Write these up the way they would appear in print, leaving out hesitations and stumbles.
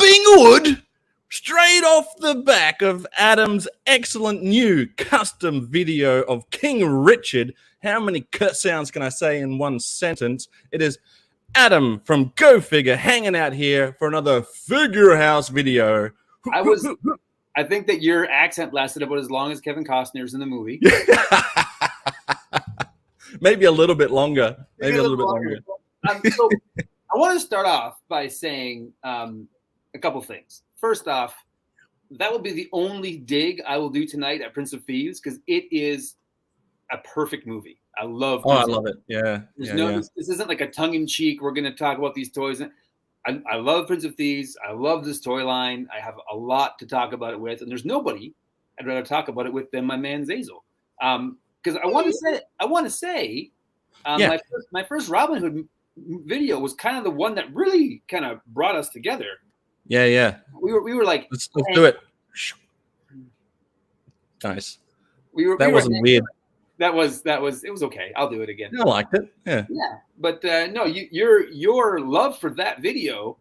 chopping wood straight off the back of Adam's excellent new custom video of King Richard. How many curse sounds can I say in one sentence? It is Adam from GoFigure hanging out here for another Figure House video. I think that your accent lasted about as long as Kevin Costner's in the movie. Maybe a little bit longer. Maybe a little bit longer. So I want to start off by saying a couple things. First off, that will be the only dig I will do tonight at Prince of Thieves because it is a perfect movie. I love. I love it. Yeah. This isn't like a tongue-in-cheek. We're going to talk about these toys. I love Prince of Thieves. I love this toy line. I have a lot to talk about it with, and there's nobody I'd rather talk about it with than my man Zazel. Because I want to say, my first Robin Hood video was kind of the one that really kind of brought us together. Yeah. We were like, let's do it. Nice. That wasn't weird. That was it was okay. I'll do it again. I liked it. Yeah. But no, your love for that video,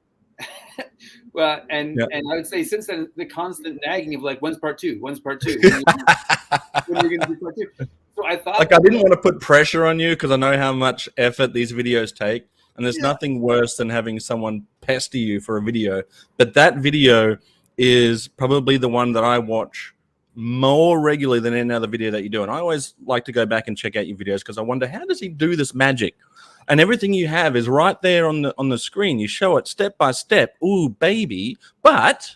and I would say since then the constant nagging of like, when's part two? When are you gonna do part two? So I thought, like, I didn't want to put pressure on you because I know how much effort these videos take, and there's nothing worse than having someone pester you for a video. But that video is probably the one that I watch more regularly than any other video that you do, and I always like to go back and check out your videos because I wonder, how does he do this magic? And everything you have is right there on the screen. You show it step by step. Ooh, baby! But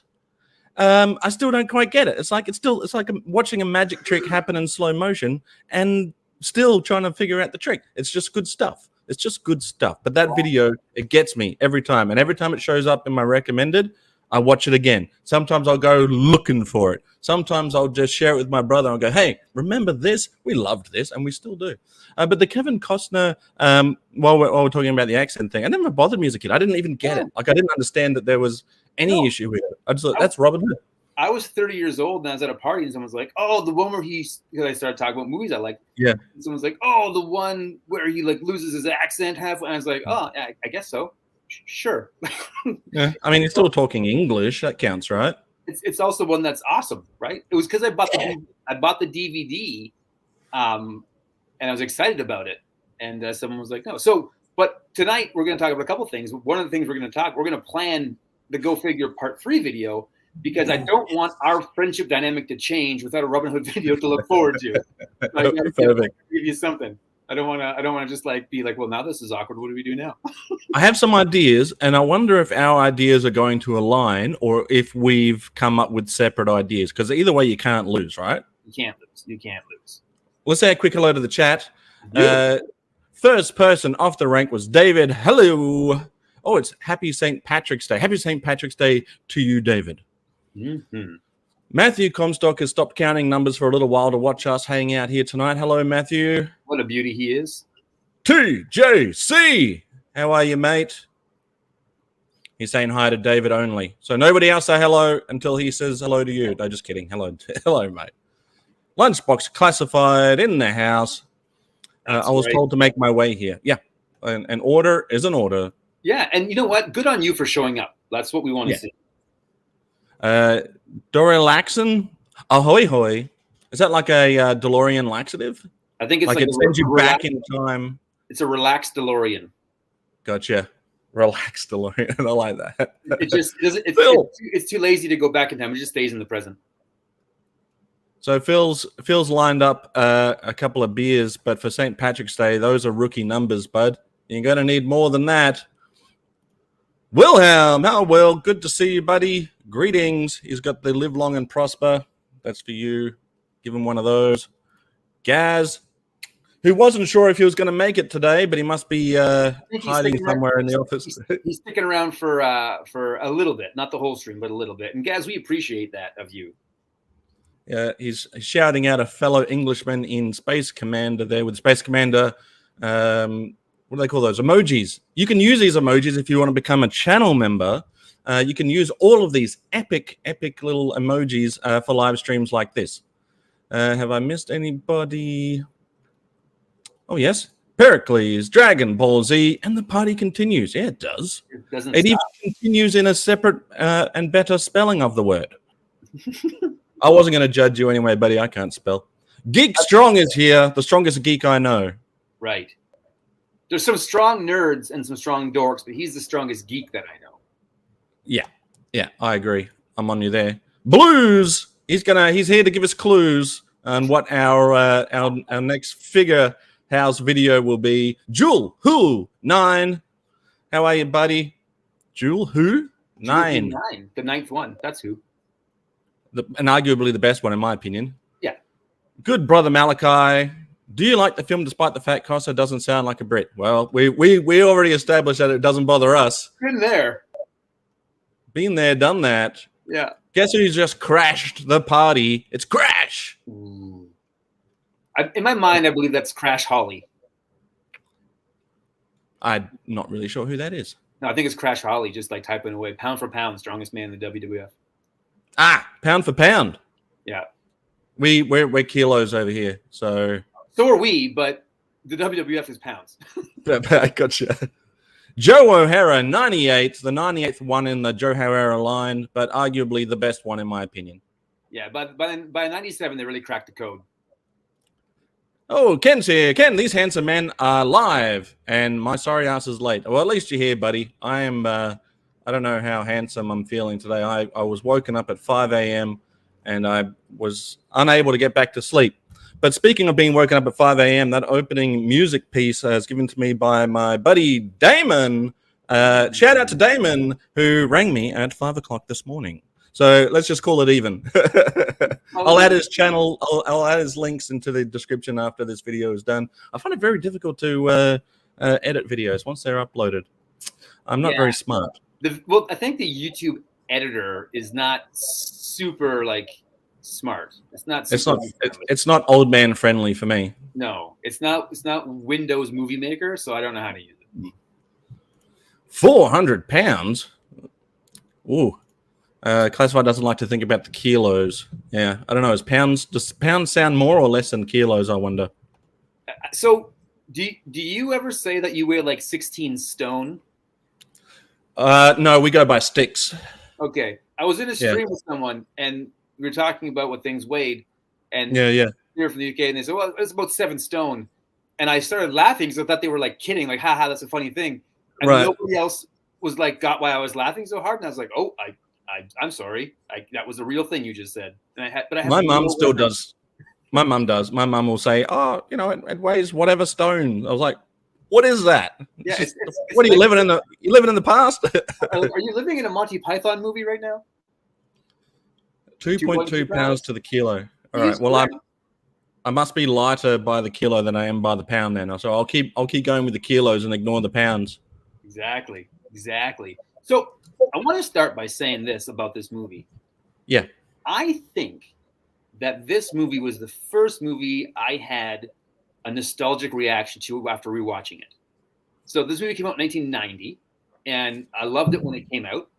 I still don't quite get it. It's like watching a magic trick happen in slow motion and still trying to figure out the trick. It's just good stuff. But that video, it gets me every time, and every time it shows up in my recommended, I watch it again. Sometimes I'll go looking for it. Sometimes I'll just share it with my brother and go, hey, remember this? We loved this, and we still do. But the Kevin Costner, while we're talking about the accent thing, it never bothered me as a kid. I didn't even get it. Like, I didn't understand that there was any issue with it. I just thought, that's Robin Hood. I was 30 years old, and I was at a party, and someone's like, oh, the one where because I started talking about movies I like. Yeah. And someone's like, oh, the one where he like loses his accent halfway. And I was like, oh, yeah, I guess so. Sure. Yeah. I mean, he's still talking English. That counts, right? It's also one that's awesome, right? It was because I bought the DVD, and I was excited about it. And someone was like, no. So, but tonight we're going to talk about a couple things. One of the things we're going to plan the Go Figure Part 3 video because I don't want our friendship dynamic to change without a Robin Hood video to look forward to. Like, give you something. I don't want to just like be like, well, now this is awkward. What do we do now? I have some ideas, and I wonder if our ideas are going to align or if we've come up with separate ideas. Because either way, you can't lose, right? You can't lose. Let's say a quick hello to the chat. Yeah. First person off the rank was David. Hello. Oh, it's Happy St. Patrick's Day. Happy St. Patrick's Day to you, David. Mm-hmm. Matthew Comstock has stopped counting numbers for a little while to watch us hang out here tonight. Hello, Matthew. What a beauty he is. TJC. How are you, mate? He's saying hi to David only. So nobody else say hello until he says hello to you. No, just kidding. Hello, mate. Lunchbox classified in the house. I was told to make my way here. Yeah. An order is an order. Yeah. And you know what? Good on you for showing up. That's what we want to see. Dorelaxin, ahoy hoy. Is that like a DeLorean laxative? I think it's like it sends you back in time. It's a relaxed DeLorean. Gotcha. Relaxed DeLorean. I like that. It just it's too lazy to go back in time. It just stays in the present. So Phil's lined up a couple of beers, but for St. Patrick's Day, those are rookie numbers, bud. You're going to need more than that. Wilhelm, how well? Good to see you, buddy. Greetings. He's got the live long and prosper. That's for you. Give him one of those. Gazz, who wasn't sure if he was going to make it today, but he must be hiding somewhere in the office. He's sticking around for a little bit, not the whole stream, but a little bit. And Gazz, we appreciate that of you. Yeah, he's shouting out a fellow Englishman in Space Commander there with Space Commander. What do they call those? Emojis. You can use these emojis if you want to become a channel member. You can use all of these epic little emojis for live streams like this. Have I missed anybody? Oh, yes. Pericles, Dragon Ball Z, and the party continues. Yeah, it does. It doesn't It even stop. continues in a separate and better spelling of the word. I wasn't going to judge you anyway, buddy. I can't spell. Geek Strong is here, the strongest geek I know. Right. There's some strong nerds and some strong dorks, but he's the strongest geek that I know. Yeah, I agree. I'm on you there. Blewz, he's here to give us clues on what our next figure house video will be. Jewel Who 9. How are you, buddy? Jewel Who 9. The ninth one. That's who. And arguably the best one, in my opinion. Yeah. Good brother Malachi. Do you like the film despite the fact Costa doesn't sound like a Brit? Well, we already established that it doesn't bother us. Been there. Been there, done that. Yeah. Guess who's just crashed the party? It's Crash. Ooh. In my mind, I believe that's Crash Holly. I'm not really sure who that is. No, I think it's Crash Holly, just like typing away. Pound for pound, strongest man in the WWF. Pound for pound. Yeah. We're kilos over here, so are we, but the WWF is pounds. I gotcha. Joe O'Hara, 98, the 98th one in the Joe O'Hara line, but arguably the best one in my opinion. Yeah, but by 97, they really cracked the code. Oh, Ken's here. Ken, these handsome men are live, and my sorry ass is late. Well, at least you're here, buddy. I am, I don't know how handsome I'm feeling today. I was woken up at 5 a.m., and I was unable to get back to sleep. But speaking of being woken up at 5 a.m., that opening music piece is given to me by my buddy Damon. Shout out to Damon, who rang me at 5 o'clock this morning. So let's just call it even. I'll add his channel. I'll add his links into the description after this video is done. I find it very difficult to edit videos once they're uploaded. I'm not very smart. Well, I think the YouTube editor is not super smart. It's not old man friendly for me. No, it's not Windows Movie Maker, so I don't know how to use it. 400 pounds. Ooh. Classified doesn't like to think about the kilos. Yeah, I don't know. Does pounds sound more or less than kilos, I wonder? So do you ever say that you weigh like 16 stone? No, we go by sticks. Okay. I was in a stream with someone, and we were talking about what things weighed. And yeah. They're from the UK, and they said, well, it's about 7 stone. And I started laughing because I thought they were like kidding, like, haha, that's a funny thing. And nobody else was like, got why I was laughing so hard. And I was like, oh, I'm sorry. That was a real thing you just said. And my mum still does. My mum does. My mum will say, oh, it weighs whatever stone. I was like, what is that? Yeah. What are you living in the past? Are you living in a Monty Python movie right now? 2.2 pounds to the kilo. All right. Well, I must be lighter by the kilo than I am by the pound then. So I'll keep going with the kilos and ignore the pounds. Exactly. So I want to start by saying this about this movie. Yeah. I think that this movie was the first movie I had a nostalgic reaction to after rewatching it. So this movie came out in 1990, and I loved it when it came out.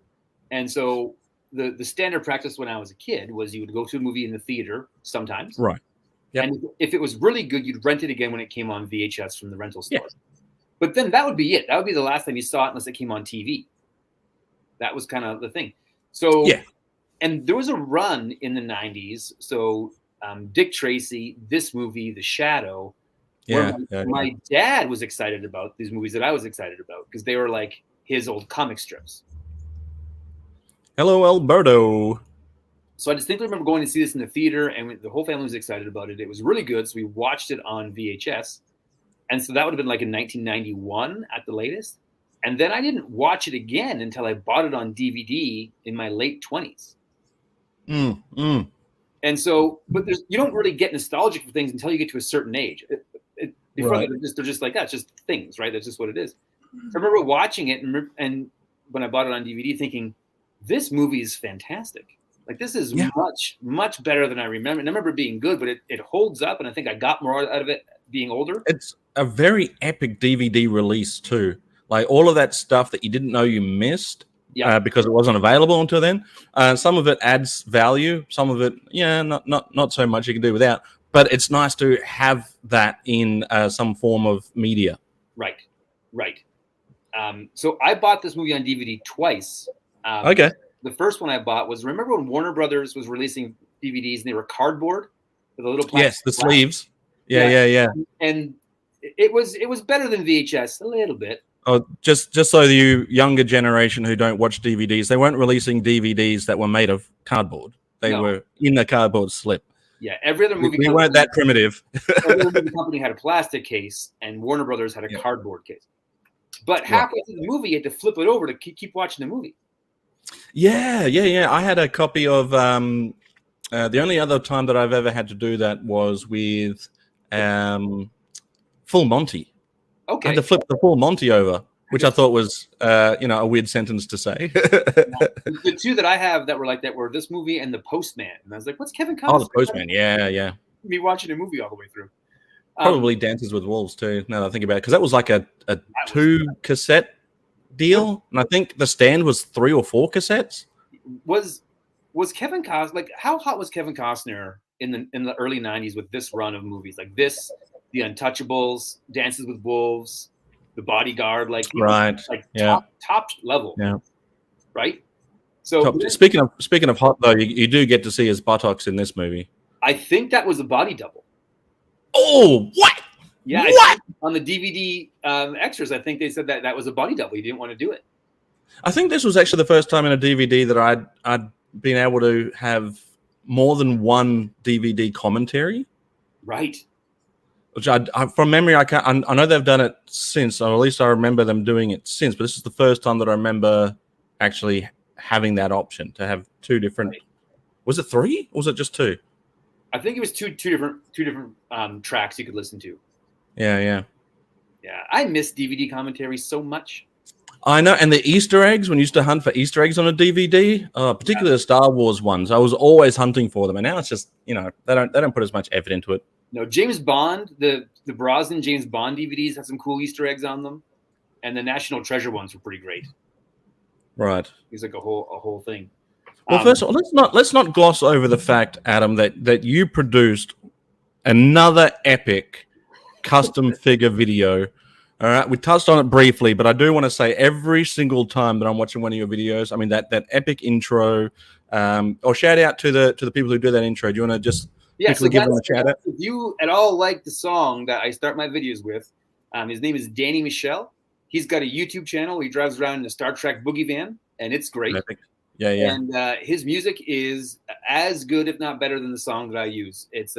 And so the standard practice when I was a kid was you would go to a movie in the theater sometimes. Right. Yep. And if it was really good, you'd rent it again when it came on VHS from the rental store. Yeah. But then that would be it. That would be the last time you saw it unless it came on TV. That was kind of the thing. So, and there was a run in the 90s. So Dick Tracy, this movie, The Shadow, my dad was excited about these movies that I was excited about because they were like his old comic strips. Hello, Alberto. So I distinctly remember going to see this in the theater, and the whole family was excited about it. It was really good, so we watched it on VHS. And so that would have been like in 1991 at the latest. And then I didn't watch it again until I bought it on DVD in my late 20s. And so, but you don't really get nostalgic for things until you get to a certain age. Before they're just like, that's just things, right? That's just what it is. So I remember watching it and when I bought it on DVD thinking, this movie is fantastic. Like, this is much, much better than I remember. And I remember it being good, but it holds up. And I think I got more out of it being older. It's a very epic DVD release, too. Like, all of that stuff that you didn't know you missed because it wasn't available until then. Some of it adds value. Some of it, not so much you can do without. but it's nice to have that in some form of media. Right. So I bought this movie on DVD twice. Okay. The first one I bought was, remember when Warner Brothers was releasing DVDs and they were cardboard with a little plastic Yes, the sleeves. Yeah. And it was better than VHS a little bit. Oh, just so you younger generation who don't watch DVDs, they weren't releasing DVDs that were made of cardboard. They were in a cardboard slip. Yeah, every other movie. We weren't that primitive. Every other movie company had a plastic case, and Warner Brothers had a cardboard case. But halfway through the movie, you had to flip it over to keep watching the movie. Yeah. I had a copy of. The only other time that I've ever had to do that was with Full Monty. Okay. I had to flip the Full Monty over, which I thought was, a weird sentence to say. The two that I have that were like that were this movie and The Postman. And I was like, what's Kevin Costner? Oh, The Postman. Yeah. Me watching a movie all the way through. Probably Dances with Wolves too, now that I think about it. Because that was like a 2-cassette deal. And I think The Stand was 3 or 4 cassettes. Was Kevin Costner, like, how hot was Kevin Costner in the early 90s with this run of movies? Like this, The Untouchables, Dances with Wolves, The Bodyguard, like top level. Yeah. Right? So speaking of hot though, you do get to see his buttocks in this movie. I think that was a body double. Oh, what? Yeah, what? On the DVD extras, I think they said that was a body double. He didn't want to do it. I think this was actually the first time in a DVD that I'd been able to have more than one DVD commentary. Right. Which I from memory, I know they've done it since, or at least I remember them doing it since. But this is the first time that I remember actually having that option to have 2 different. Right. Was it 3 or was it just 2? I think it was two different tracks you could listen to. Yeah. I miss DVD commentary so much. I know, and the Easter eggs, when you used to hunt for Easter eggs on a DVD, particularly the Star Wars ones, I was always hunting for them, and now it's just they don't put as much effort into it. No, James Bond, the Brosnan James Bond DVDs had some cool Easter eggs on them, and the National Treasure ones were pretty great. Right, it was like a whole thing. Well, first of all, let's not gloss over the fact, Adam, that you produced another epic custom figure video. All right, we touched on it briefly, but I do want to say every single time that I'm watching one of your videos, I mean that epic intro, or shout out to the people who do that intro. Do you want to just quickly give them a shout out? If you at all like the song that I start my videos with, his name is Danny Michel. He's got a YouTube channel. He drives around in a Star Trek boogie van, and it's great. Epic. Yeah. And his music is as good, if not better, than the song that I use. It's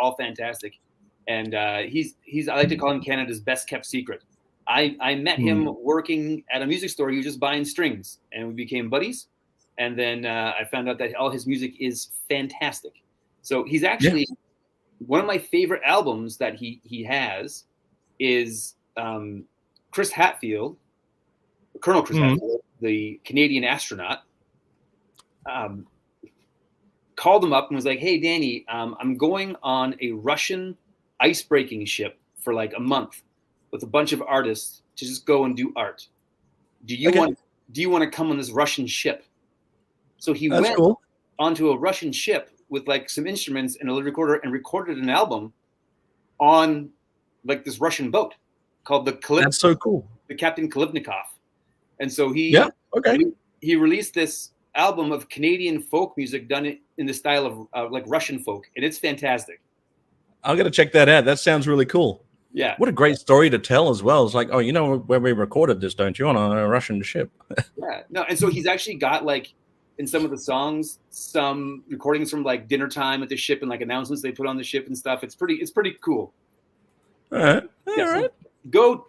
all fantastic. And he's I like to call him Canada's best kept secret. I met him working at a music store. He was just buying strings, and we became buddies. And then I found out that all his music is fantastic. So he's actually one of my favorite albums that he has is Chris Hadfield, Colonel Chris Hadfield, the Canadian astronaut. Called him up and was like, "Hey, Danny, I'm going on a Russian ice-breaking ship for like a month with a bunch of artists to just go and do art. Do you want to come on this Russian ship?" So he went onto a Russian ship with like some instruments and a recorder and recorded an album on like this Russian boat called the That's so cool. The Captain Kalivnikov. And so he released this album of Canadian folk music done in the style of like Russian folk, and it's fantastic. I'm gonna check that out. That sounds really cool. Yeah, what a great story to tell as well. It's like, oh, you know where we recorded this, don't you? On a Russian ship. Yeah, no, and so he's actually got like in some of the songs some recordings from like dinner time at the ship and like announcements they put on the ship and stuff. It's pretty cool. All right, all right. Go.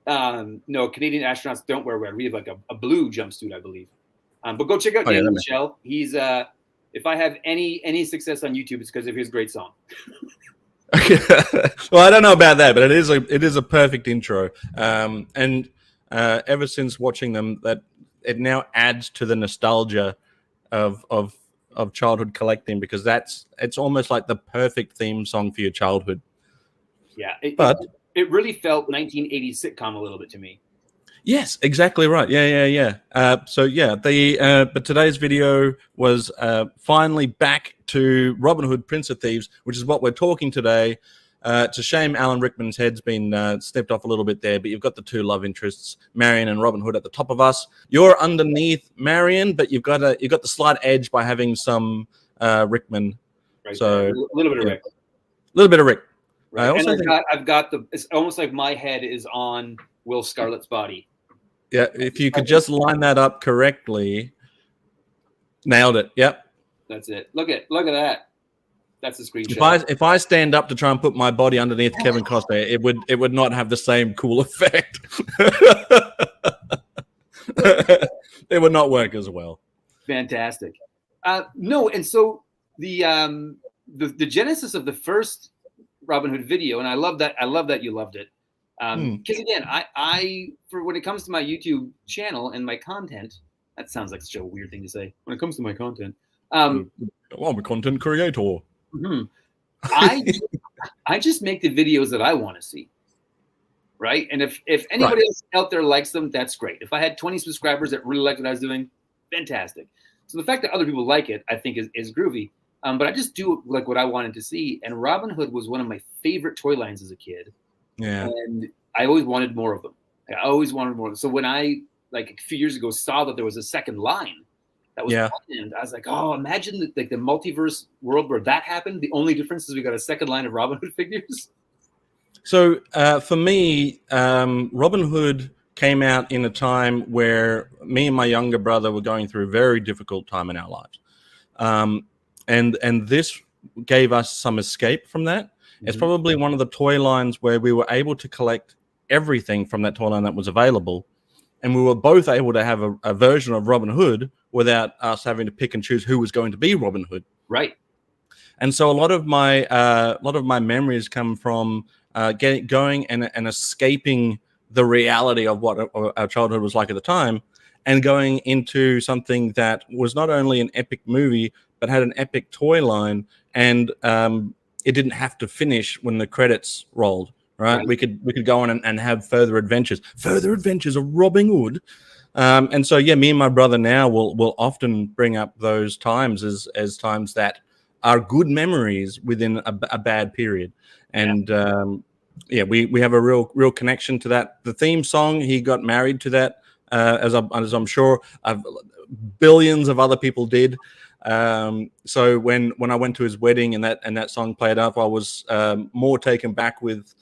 No, Canadian astronauts don't wear red. We have like a blue jumpsuit, I believe. But go check out Danny Michel. He's if I have any success on YouTube, it's because of his great song. Well, I don't know about that, but it is a perfect intro. And ever since watching them, that it now adds to the nostalgia of childhood collecting, because it's almost like the perfect theme song for your childhood. Yeah, it really felt 1980s sitcom a little bit to me. Yes, exactly right. So yeah, but today's video was finally back to Robin Hood, Prince of Thieves, which is what we're talking today. It's a shame Alan Rickman's head's been snipped off a little bit there, but you've got the two love interests, Marion and Robin Hood, at the top of us. You're underneath Marion, but you've got the slight edge by having some Rickman. Right, so a little bit of Rick. A little bit of Rick. Right. I also I've got it's almost like my head is on Will Scarlet's body. Yeah, if you could just line that up correctly, nailed it. Yep. That's it. Look at that. That's a screenshot. If I stand up to try and put my body underneath Kevin Costner, it would not have the same cool effect. It would not work as well. Fantastic. No, and so the genesis of the first Robin Hood video, and I love that you loved it. Because again, I for when it comes to my YouTube channel and my content, that sounds like such a weird thing to say. When it comes to my content, I'm a content creator. I just make the videos that I want to see, right? And if anybody else out there likes them, that's great. If I had 20 subscribers that really liked what I was doing, fantastic. So the fact that other people like it, I think is groovy. But I just do like what I wanted to see. And Robin Hood was one of my favorite toy lines as a kid. Yeah. And I always wanted more of them. I always wanted more. So when I, like a few years ago, saw that there was a second line that was planned, I was like, oh, imagine the multiverse world where that happened. The only difference is we got a second line of Robin Hood figures. So for me, Robin Hood came out in a time where me and my younger brother were going through a very difficult time in our lives. And this gave us some escape from that. It's probably one of the toy lines where we were able to collect everything from that toy line that was available. And we were both able to have a version of Robin Hood without us having to pick and choose who was going to be Robin Hood. Right. And so a lot of my memories come from going and escaping the reality of what our childhood was like at the time, and going into something that was not only an epic movie, but had an epic toy line. And it didn't have to finish when the credits rolled, right? We could go on and have further adventures of Robin Hood. And so, yeah, me and my brother now will often bring up those times as times that are good memories within a bad period. And we have a real connection to that. The theme song, he got married to that, as I'm sure billions of other people did. So when I went to his wedding and that song played up, I was more taken back with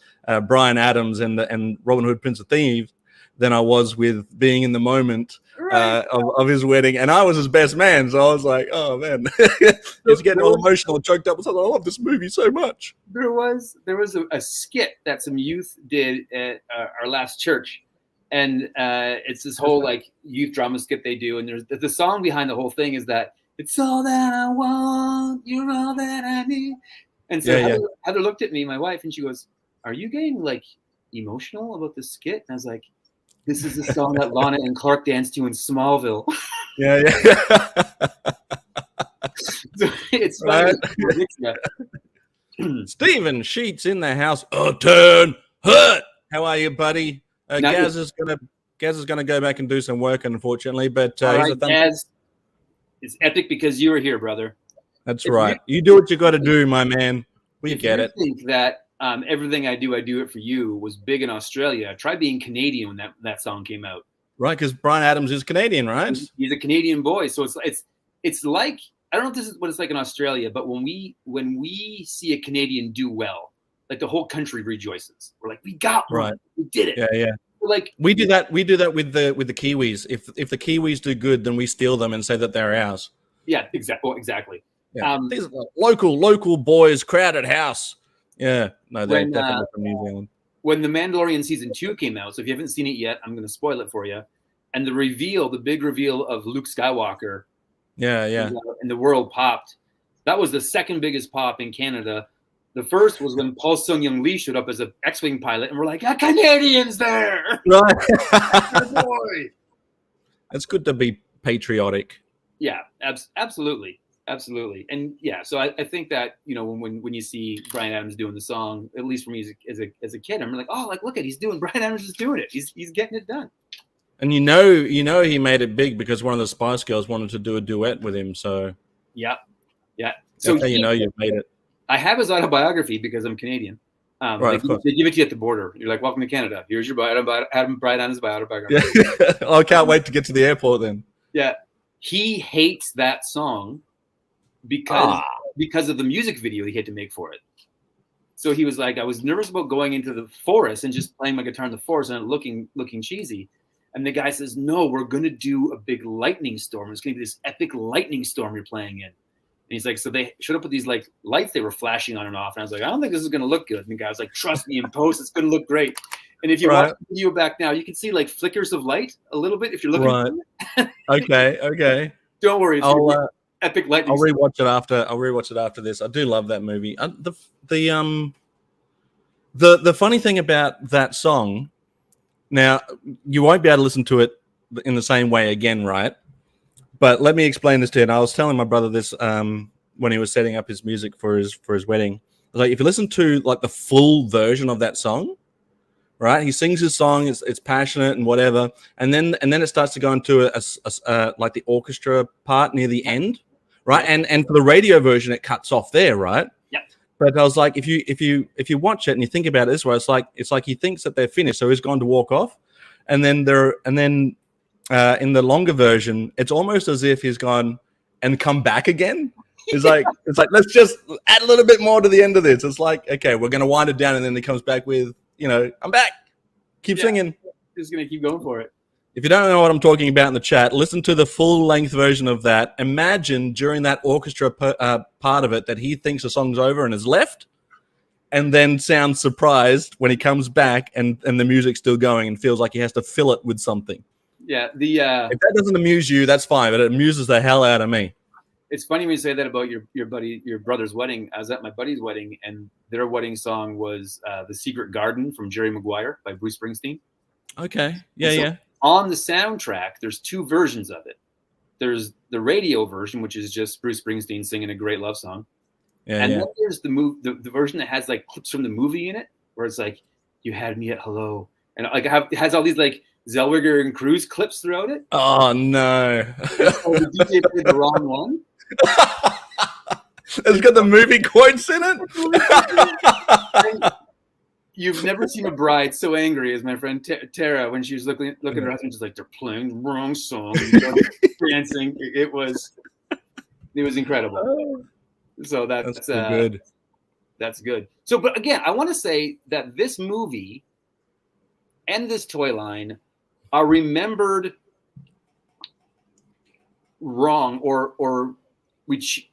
Bryan Adams and Robin Hood, Prince of Thieves than I was with being in the moment of his wedding. And I was his best man, so I was like, oh man, it's getting all emotional and choked up. I love this movie so much. There was a skit that some youth did at our last church. And it's this whole like youth drama skit they do. And there's the song behind the whole thing is that it's all that I want, you're all that I need. And so Heather looked at me, my wife, and she goes, are you getting like emotional about this skit? And I was like, this is the song that Lana and Clark danced to in Smallville. Yeah. So it's funny. Stephen Sheets in the house. Turn hurt. How are you, buddy? Gazz is gonna go back and do some work, unfortunately. But Gazz, it's epic because you were here, brother. That's right. You do what you got to do, my man. We get it. I think that everything I do it for you was big in Australia. Try being Canadian when that song came out. Right, because Bryan Adams is Canadian, right? He's a Canadian boy, so it's like, I don't know if this is what it's like in Australia, but when we see a Canadian do well, like the whole country rejoices. We're like, we got one. Right. We did it. Yeah. We're like we do that with the Kiwis. If the Kiwis do good, then we steal them and say that they're ours. Yeah, exactly. Yeah. These are local boys, crowded house. Yeah, no, they're definitely from New Zealand. When The Mandalorian season 2 came out, so if you haven't seen it yet, I'm going to spoil it for you. And the big reveal of Luke Skywalker, and the world popped. That was the second biggest pop in Canada. The first was when Paul Sung-Young Lee showed up as an X-Wing pilot, and we're like, a Canadian's there! Right. Boy. It's good to be patriotic. Yeah, absolutely. Absolutely. And yeah, so I think that, when you see Bryan Adams doing the song, at least for me as a kid, I'm like, oh, like, look at, he's doing, Bryan Adams is doing it. He's getting it done. And you know, he made it big because one of the Spice Girls wanted to do a duet with him. So yeah. So that's how you know you've made it. I have his autobiography because I'm Canadian. Right, of course. They give it to you at the border. You're like, welcome to Canada. Here's your Adam Brydon's autobiography. Yeah. I can't wait to get to the airport then. Yeah. He hates that song because of the music video he had to make for it. So he was like, I was nervous about going into the forest and just playing my guitar in the forest and it looking cheesy. And the guy says, no, we're going to do a big lightning storm. It's going to be this epic lightning storm you're playing in. And he's like, so they should have put these like lights they were flashing on and off. And I was like, I don't think this is going to look good. And the guy was like, trust me, in post, it's going to look great. And if you watch the video back now, you can see like flickers of light a little bit if you're looking. Right. Okay. Don't worry. It's epic lightning. I'll rewatch it after. I'll rewatch it after this. I do love that movie. The funny thing about that song, now you won't be able to listen to it in the same way again, right? But let me explain this to you. And I was telling my brother this when he was setting up his music for his wedding. Like, if you listen to like the full version of that song, right? He sings his song. It's passionate and whatever, and then it starts to go into a like the orchestra part near the end, right? And for the radio version, it cuts off there, right? Yeah. But I was like, if you watch it and you think about it this way, it's like he thinks that they're finished, so he's gone to walk off, and then in the longer version, it's almost as if he's gone and come back again. It's like let's just add a little bit more to the end of this. It's like, okay, we're gonna wind it down, and then he comes back with, I'm back. Keep singing. Just gonna keep going for it. If you don't know what I'm talking about in the chat, listen to the full length version of that. Imagine during that orchestra part of it that he thinks the song's over and has left, and then sounds surprised when he comes back and the music's still going and feels like he has to fill it with something. Yeah. If that doesn't amuse you, that's fine, but it amuses the hell out of me. It's funny when you say that about your brother's wedding. I was at my buddy's wedding, and their wedding song was "The Secret Garden" from Jerry Maguire by Bruce Springsteen. Okay. Yeah. On the soundtrack, there's two versions of it. There's the radio version, which is just Bruce Springsteen singing a great love song. Then there's the version that has like clips from the movie in it, where it's like, "You had me at hello," and like it has all these like Zellweger and Cruz clips throughout it. Oh no! The DJ played the wrong one. It's got the movie quotes in it. You've never seen a bride so angry as my friend Tara when she was looking at her husband, just like, they're playing the wrong song, dancing. It was incredible. So that's good. That's good. So, but again, I want to say that this movie and this toy line are remembered wrong, or which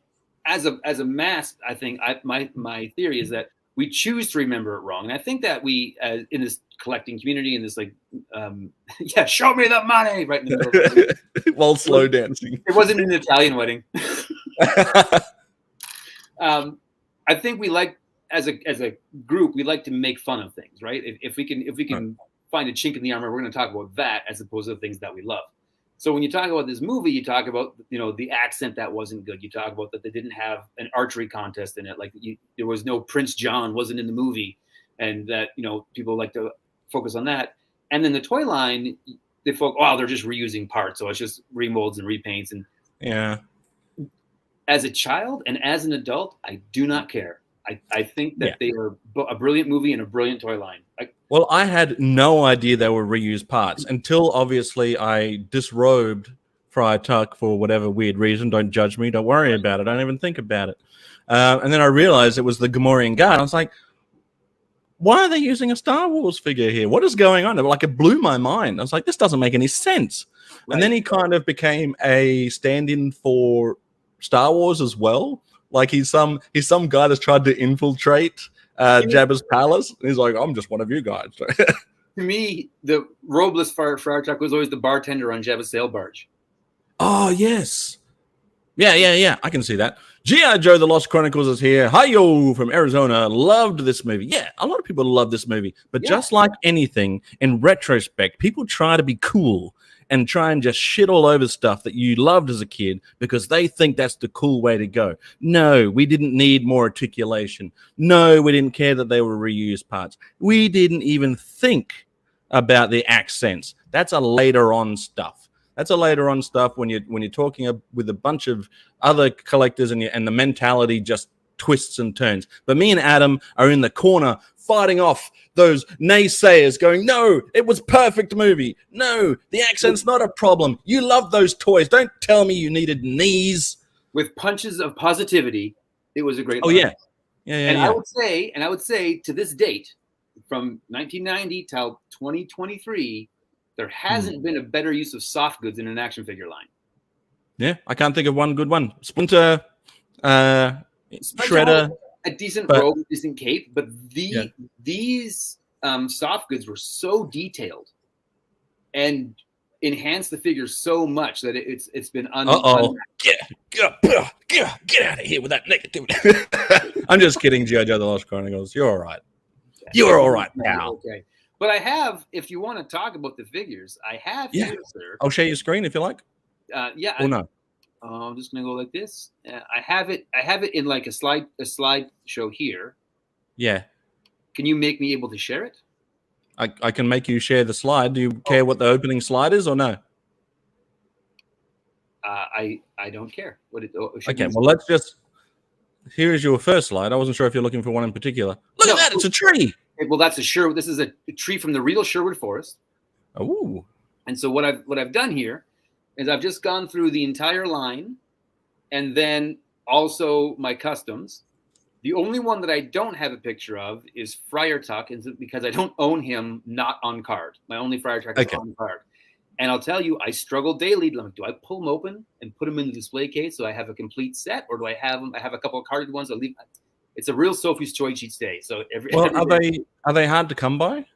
as a mass, I think my theory is that we choose to remember it wrong. And I think that we, in this collecting community, in this like, show me the money right in the middle. While slow dancing. It wasn't an Italian wedding. I think we like, as a group, we like to make fun of things, right? If we can find a chink in the armor, we're going to talk about that as opposed to the things that we love. So when you talk about this movie, you talk about, the accent that wasn't good. You talk about that they didn't have an archery contest in it. Like there was no Prince John wasn't in the movie, and that, people like to focus on that. And then the toy line, they focus, they're just reusing parts. So it's just remolds and repaints. And yeah, as a child and as an adult, I do not care. I think that they are a brilliant movie and a brilliant toy line. Well, I had no idea they were reused parts until obviously I disrobed Friar Tuck for whatever weird reason. Don't judge me. Don't worry about it. Don't even think about it. And then I realized it was the Gamorrean Guard. I was like, why are they using a Star Wars figure here? What is going on? It blew my mind. I was like, this doesn't make any sense. Right. And then he kind of became a stand-in for Star Wars as well. Like he's some guy that's tried to infiltrate Jabba's palace. And he's like, I'm just one of you guys. To me, the robeless Friar Tuck was always the bartender on Jabba's sail barge. Oh, yes. Yeah. I can see that. G.I. Joe, The Lost Chronicles is here. Hi-yo from Arizona. Loved this movie. Yeah, a lot of people love this movie. But just like anything, in retrospect, people try to be cool and try and just shit all over stuff that you loved as a kid because they think that's the cool way to go. No, we didn't need more articulation. No, we didn't care that they were reused parts. We didn't even think about the accents. That's a later on stuff. That's a later on stuff when you're talking with a bunch of other collectors and the mentality just twists and turns. But me and Adam are in the corner fighting off those naysayers going, no, it was perfect movie. No, the accent's not a problem. You love those toys. Don't tell me you needed knees. With punches of positivity, it was a great Oh, line. Yeah. I would say to this date, from 1990 till 2023, there hasn't been a better use of soft goods in an action figure line. Yeah, I can't think of one good one. Splinter, Shredder, a decent robe, a decent cape, but these soft goods were so detailed and enhanced the figure so much that it's been get out of here with that negativity. I'm just kidding, G.I. Joe: The Lost Chronicles. You're all right. You're all right, pal. Okay. But I have, if you want to talk about the figures, I have here, sir. I'll share your screen if you like. Yeah. Or no. I'm just gonna go like this. I have it in like a slide show here. Yeah. Can you make me able to share it? I can make you share the slide. Do you care what the opening slide is or no? I don't care. Okay, well, let's just... Here is your first slide. I wasn't sure if you're looking for one in particular. Look at that. It's a tree. Well, that's this is a tree from the real Sherwood Forest. Oh. And so what I've done here is I've just gone through the entire line and then also my customs. The only one that I don't have a picture of is Friar Tuck, because I don't own him not on card. My only Friar Tuck is on card. And I'll tell you, I struggle daily. Do I pull them open and put them in the display case so I have a complete set, or do I have them? I have a couple of carded ones. I leave. It's a real Sophie's Choice each day. So are they hard to come by?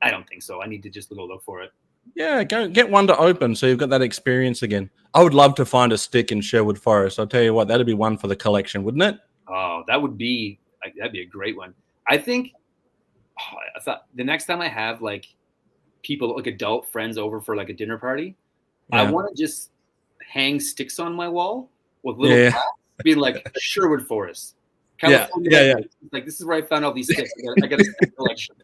I don't think so. I need to just go look for it. Yeah, go get one to open so you've got that experience again. I would love to find a stick in Sherwood Forest. I'll tell you what, that'd be one for the collection, wouldn't it? Oh, that'd be a great one. I think. I thought the next time I have like people, like adult friends over for like a dinner party, I want to just hang sticks on my wall with little plaques, being like Sherwood Forest, California. Like, this is where I found all these sticks. I got a stick collection.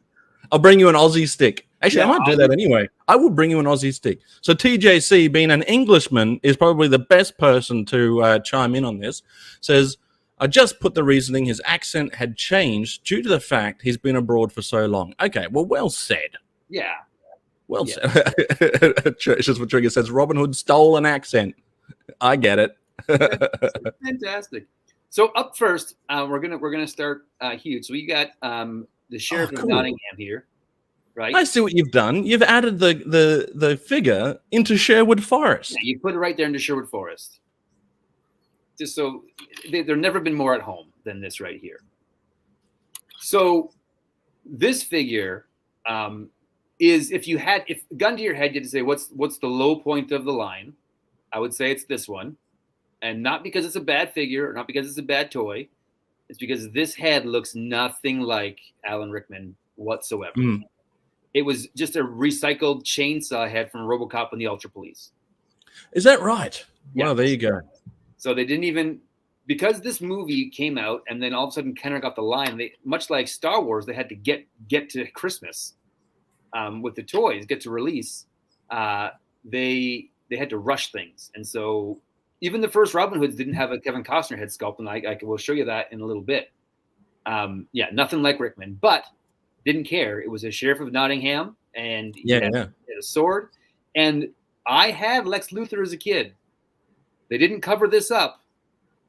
I'll bring you an Aussie stick. Actually, I might do that anyway. I will bring you an Aussie stick. So TJC, being an Englishman, is probably the best person to chime in on this. Says, I just put the reasoning his accent had changed due to the fact he's been abroad for so long. Okay, well said. Yeah. Well said. It's just what Trigger says. Robin Hood stole an accent. I get it. Fantastic. So up first, we're gonna start huge. So we got the Sheriff of Nottingham here, right? I see what you've done. You've added the figure into Sherwood Forest. Yeah, you put it right there into Sherwood Forest. Just so they've never been more at home than this right here. So this figure is, if gun to your head, you had to say what's the low point of the line, I would say it's this one, and not because it's a bad figure or not because it's a bad toy. It's because this head looks nothing like Alan Rickman whatsoever. It was just a recycled chainsaw head from RoboCop and the Ultra Police. Is that right? Yeah. Wow, there you go. So they didn't even, because this movie came out and then all of a sudden Kenner got the line, they, much like Star Wars, they had to get to Christmas with the toys, get to release. They had to rush things. And so even the first Robin Hoods didn't have a Kevin Costner head sculpt, and I will show you that in a little bit. Nothing like Rickman, but didn't care. It was a Sheriff of Nottingham, and he had a sword. And I had Lex Luthor as a kid. They didn't cover this up.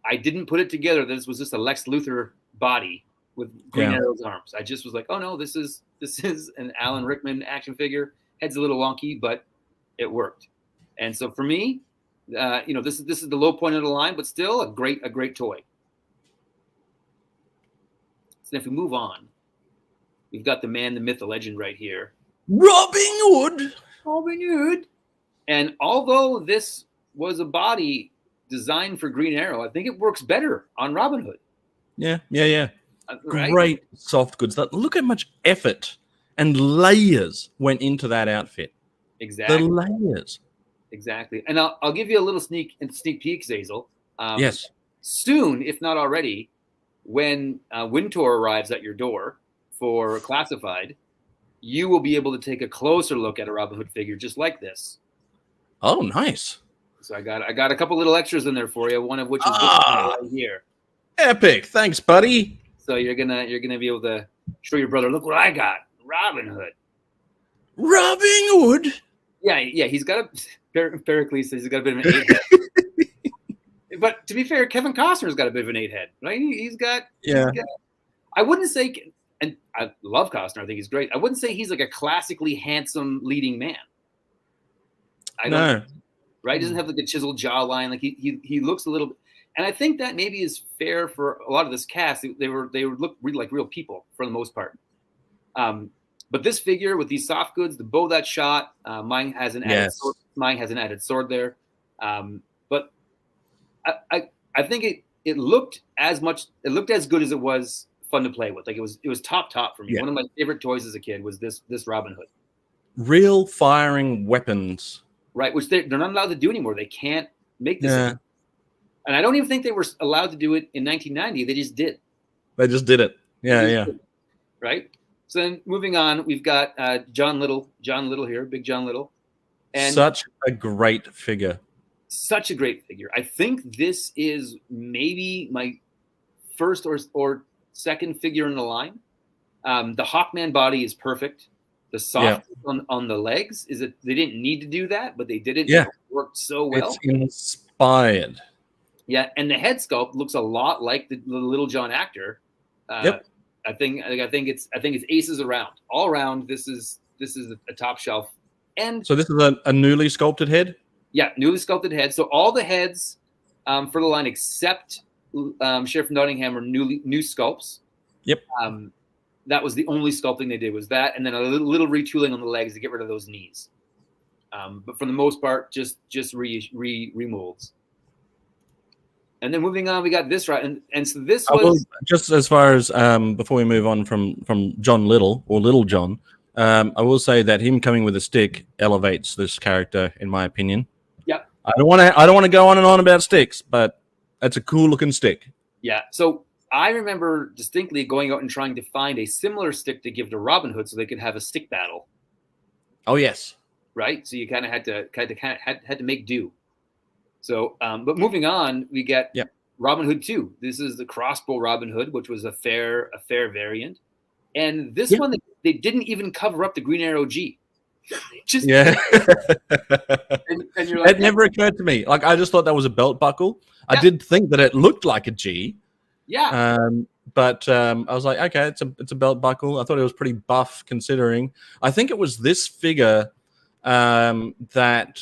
I didn't put it together. This was just a Lex Luthor body with Green Arrow's arms. I just was like, oh no, this is an Alan Rickman action figure. Head's a little wonky, but it worked. And so for me, this is the low point of the line, but still a great toy. So if we move on, we've got the man, the myth, the legend right here. Robin Hood. And although this was a body designed for Green Arrow, I think it works better on Robin Hood. Yeah. Right? Great soft goods. Look how much effort and layers went into that outfit. Exactly. The layers. Exactly. And I'll give you a little sneak peek, Zazel. Yes. Soon, if not already, when Wintour arrives at your door for Classified, you will be able to take a closer look at a Robin Hood figure just like this. Oh, nice. So I got a couple little extras in there for you. One of which is this right here. Epic. Thanks, buddy. So you're gonna be able to show your brother, look what I got, Robin Hood. Robin Hood. Yeah. He's got Pericles says he's got a bit of an 8 head. But to be fair, Kevin Costner's got a bit of an 8 head, right? He's got. I wouldn't say, and I love Costner. I think he's great. I wouldn't say he's like a classically handsome leading man. Right? He doesn't have like a chiseled jawline. Like he looks a little. And I think that maybe is fair for a lot of this cast. They look really like real people for the most part. But this figure with these soft goods, the bow that shot, mine has an added sword. Mine has an added sword there. But I think it looked as good as it was fun to play with. Like it was top for me. One of my favorite toys as a kid was this Robin Hood. Real firing weapons. Right, which they're not allowed to do anymore. They can't make this anymore. And I don't even think they were allowed to do it in 1990. They just did. They just did it. Yeah. Right? So then moving on, we've got John Little here, Big John Little. And such a great figure. Such a great figure. I think this is maybe my first or second figure in the line. The Hawkman body is perfect. The soft on the legs they didn't need to do that, but they did it. Yeah. It worked so well. It's inspired. Yeah, and the head sculpt looks a lot like the Little John actor. I think it's aces around. All around, this is a top shelf. And so this is a newly sculpted head? Yeah, newly sculpted head. So all the heads for the line except Sheriff Nottingham are new sculpts. Yep. That was the only sculpting they did was that, and then a little retooling on the legs to get rid of those knees. But for the most part, just remolds. And then moving on, we got this right, and so this was just as far as before we move on from John Little or Little John. I will say that him coming with a stick elevates this character, in my opinion. Yep. I don't want to go on and on about sticks, but it's a cool looking stick. Yeah. So I remember distinctly going out and trying to find a similar stick to give to Robin Hood so they could have a stick battle. Oh yes. Right. So you kind of had to make do. So, but moving on, we get Robin Hood 2. This is the crossbow Robin Hood, which was a fair variant. And this one, they didn't even cover up the Green Arrow G. And you're like, it never occurred to me. Like I just thought that was a belt buckle. I did think that it looked like a G. Yeah. But I was like, okay, it's a belt buckle. I thought it was pretty buff considering. I think it was this figure that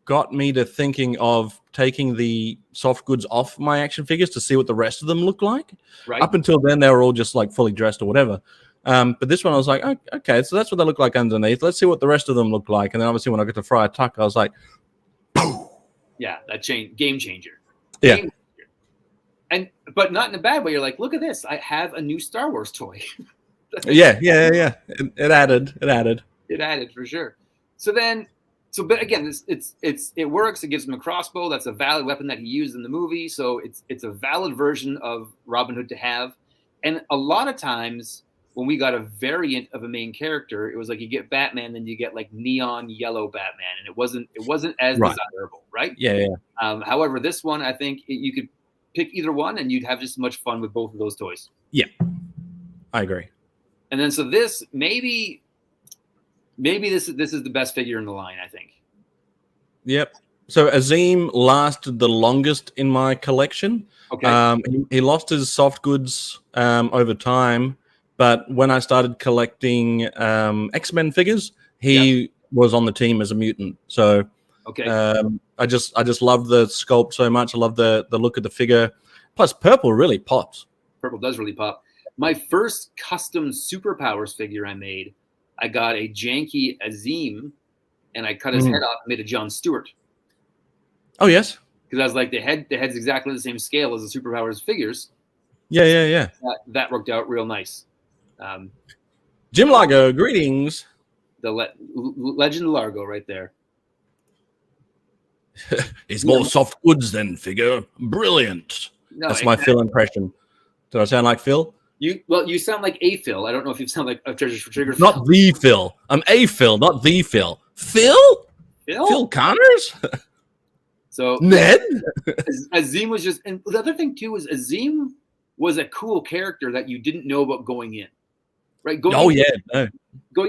got me to thinking of taking the soft goods off my action figures to see what the rest of them look like. Right. Up until then, they were all just like fully dressed or whatever. But this one, I was like, oh, okay, so that's what they look like underneath. Let's see what the rest of them look like. And then obviously when I got to Friar Tuck, I was like, Poof. Yeah, that game changer. Yeah. Game changer. But not in a bad way. You're like, look at this. I have a new Star Wars toy. Yeah. It added. It added for sure. But again, it works. It gives him a crossbow. That's a valid weapon that he used in the movie. So it's a valid version of Robin Hood to have. And a lot of times when we got a variant of a main character, it was like you get Batman, then you get like neon yellow Batman, and it wasn't as desirable, right? Yeah. However, this one, I think you could pick either one, and you'd have just as much fun with both of those toys. Yeah, I agree. And then so this maybe this is the best figure in the line, I think. Yep. So Azim lasted the longest in my collection. Okay. He lost his soft goods over time, but when I started collecting X-Men figures, he was on the team as a mutant. So okay. I just love the sculpt so much. I love the look of the figure. Plus, purple really pops. Purple does really pop. My first custom superpowers figure I made, I got a janky Azim, and I cut his head off and made a John Stewart. Oh, yes. Because I was like, the head's exactly the same scale as the superpowers figures. Yeah. That worked out real nice. Jim Largo, greetings. The Legend Largo right there. It's more soft goods than figure. Brilliant. No, that's my Phil impression. Did I sound like Phil? You sound like a Phil. I don't know if you sound like a Treasures for Trigger. Not the Phil. I'm a Phil, not the Phil. Phil? Phil Connors? So Ned? Azim was just, and the other thing too is Azim was a cool character that you didn't know about going in, right? Going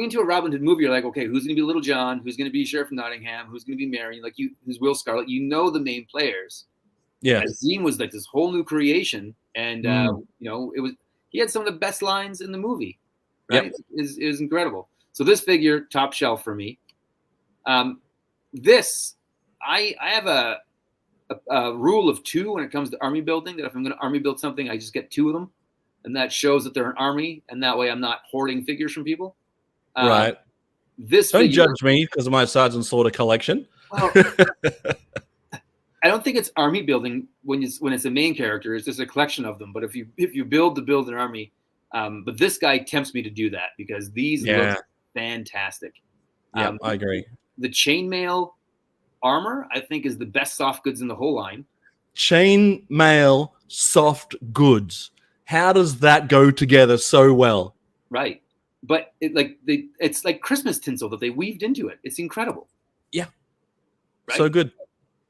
into a Robin Hood movie, you're like, okay, who's going to be Little John? Who's going to be Sheriff of Nottingham? Who's going to be Mary? Like who's Will Scarlet? You know the main players. Yeah. Azim was like this whole new creation, and he had some of the best lines in the movie. Right? Yep. It was incredible. So this figure, top shelf for me. I have a rule of 2 when it comes to army building, that if I'm going to army build something, I just get 2 of them. And that shows that they're an army. And that way I'm not hoarding figures from people. Right. Don't judge me because of my Sergeant Slaughter collection. Well, I don't think it's army building when it's a main character. It's just a collection of them. But if you build an army, but this guy tempts me to do that because these look fantastic. Yeah, I agree. The chainmail armor, I think, is the best soft goods in the whole line. Chainmail soft goods. How does that go together so well? Right. But it's like Christmas tinsel that they weaved into it. It's incredible. Yeah. Right? So good.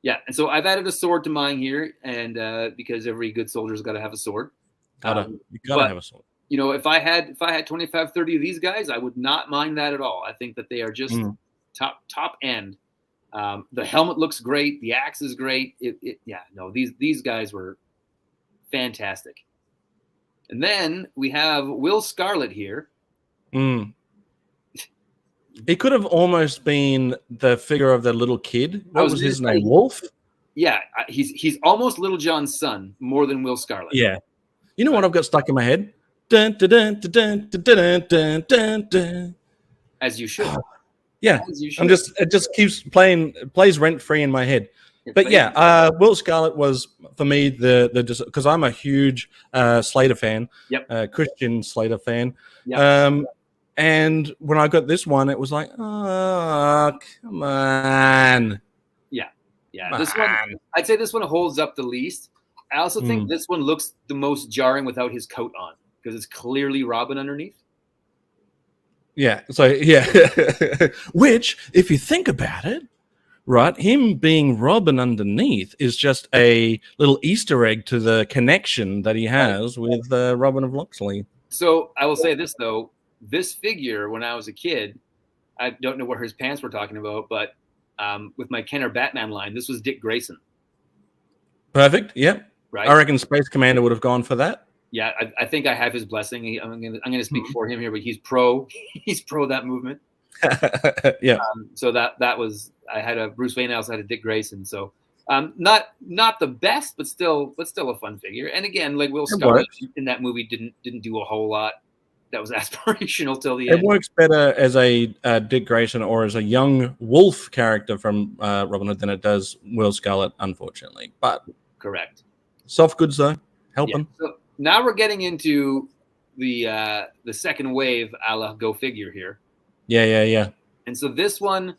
Yeah. And so I've added a sword to mine here, and because every good soldier's got to have a sword. You gotta have a sword. You know, if I had 25, 30 of these guys, I would not mind that at all. I think that they are just top end. The helmet looks great. The axe is great. These guys were fantastic. And then we have Will Scarlet here. He could have almost been the figure of the little kid. What was his name? Wolf? Yeah, he's almost Little John's son more than Will Scarlet. Yeah. You know what I've got stuck in my head? Dun, dun, dun, dun, dun, dun, dun, dun, dun. As you should. Yeah. It just plays rent free in my head. But yeah, Will Scarlet was for me because I'm a huge Slater fan, Christian Slater fan. Yep. And when I got this one, it was like, oh, come on. Yeah. This one, I'd say this one holds up the least. I also think this one looks the most jarring without his coat on because it's clearly Robin underneath. Yeah. So, yeah. Which, if you think about it, right, him being Robin underneath is just a little Easter egg to the connection that he has with Robin of Locksley. So I will say this, though. This figure, when I was a kid, I don't know where his pants were talking about, but with my Kenner Batman line, this was Dick Grayson. Perfect. Yep. Right. I reckon Space Commander would have gone for that. Yeah, I think I have his blessing. I'm going to speak for him here, but he's pro that movement. Yeah. So that was, I had a Bruce Wayne. I also had a Dick Grayson. So not the best, but still a fun figure. And again, like Will Scarlet in that movie didn't do a whole lot. That was aspirational till the end. It works better as a Dick Grayson or as a young wolf character from Robin Hood than it does Will Scarlet, unfortunately. But correct. Soft goods though, helping. Yeah. So now we're getting into the second wave, a la GoFigure here. Yeah. And so this one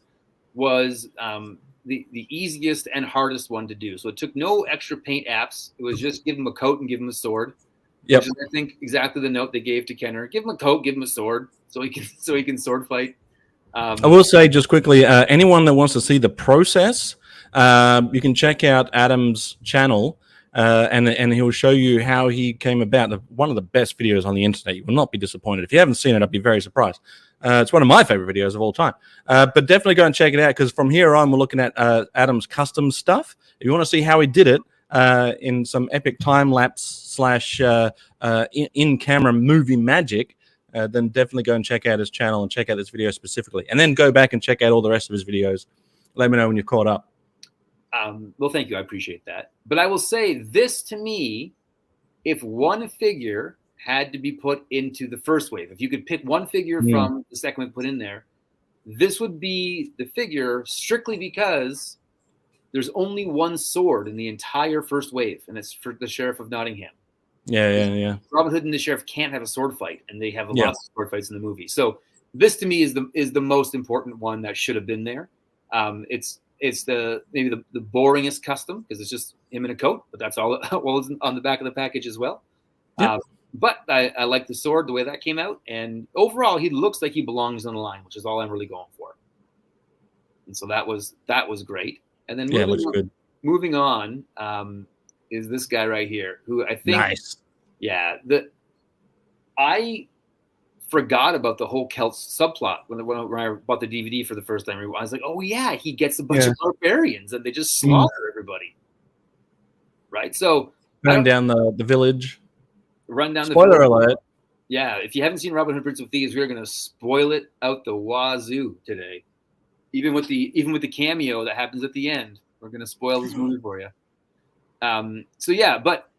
was the easiest and hardest one to do. So it took no extra paint apps. It was just give him a coat and give him a sword. Yep. Which is, I think, exactly the note they gave to Kenner. Give him a coat, give him a sword, so he can sword fight. I will say just quickly, anyone that wants to see the process, you can check out Adam's channel, and he will show you how he came about. One of the best videos on the internet. You will not be disappointed. If you haven't seen it, I'd be very surprised. It's one of my favorite videos of all time. But definitely go and check it out because from here on, we're looking at Adam's custom stuff. If you want to see how he did it, in some epic time lapse / in-camera movie magic, then definitely go and check out his channel and check out this video specifically. And then go back and check out all the rest of his videos. Let me know when you're caught up. Well, thank you. I appreciate that. But I will say this to me, if one figure had to be put into the first wave, if you could pick one figure from the second wave put in there, this would be the figure strictly because there's only one sword in the entire first wave, and it's for the Sheriff of Nottingham. Yeah. Robin Hood and the Sheriff can't have a sword fight, and they have lots of sword fights in the movie. So this to me is the most important one that should have been there. It's maybe the boringest custom because it's just him in a coat, but that's all. Well, it's on the back of the package as well. Yep. but I like the sword, the way that came out, and overall he looks like he belongs on the line, which is all I'm really going for. And so that was great. And then looks good. Moving on is this guy right here, who I think, nice. Yeah, I forgot about the whole Celts subplot when I bought the DVD for the first time. I was like, oh yeah, he gets a bunch of barbarians and they just slaughter everybody, right? So run down the village. Run down Spoiler the village. alert. Yeah, if you haven't seen Robin Hood Prince of Thieves, we're going to spoil it out the wazoo today. Even with the cameo that happens at the end, we're going to spoil this movie for you. So yeah, but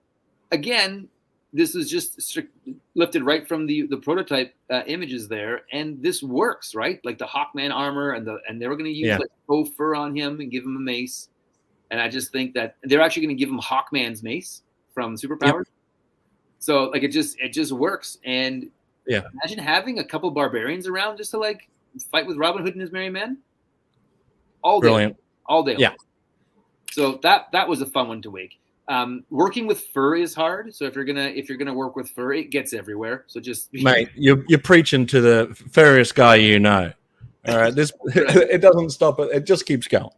again, this is just lifted right from the prototype images there, and this works, right? Like the Hawkman armor, and they were going to use like faux fur on him and give him a mace, and I just think that they're actually going to give him Hawkman's mace from Superpowers. Yep. So like it just works, and imagine having a couple barbarians around just to like fight with Robin Hood and his merry men all day. Brilliant. All day. Yeah. So that was a fun one to make. Working with fur is hard. So if you're gonna work with fur, it gets everywhere. So just mate, you're preaching to the furriest guy you know. All right, this it doesn't stop. It just keeps going.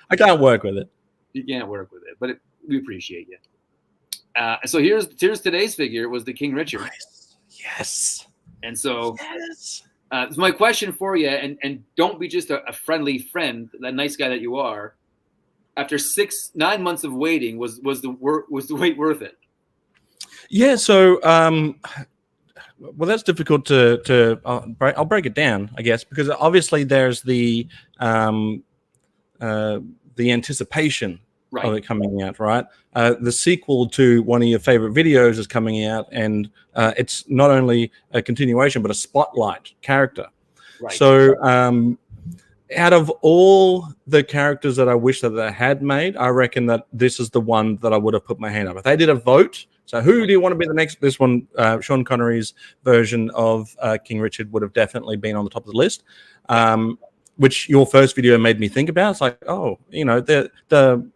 I can't work with it. You can't work with it, but we appreciate you. So here's today's figure. It was the King Richard. Nice. Yes. And so so my question for you, and don't be just a friendly friend, that nice guy that you are. After 9 months of waiting, was the wait worth it? Yeah. So, well, that's difficult to I'll break it down, I guess, because obviously there's the anticipation of it coming out, right? The sequel to one of your favorite videos is coming out, and it's not only a continuation but a spotlight character. Right. So. Out of all the characters that I wish that they had made, I reckon that this is the one that I would have put my hand up. If they did a vote, so who do you want to be the next? This one, Sean Connery's version of King Richard would have definitely been on the top of the list, which your first video made me think about. It's like, oh, you know, the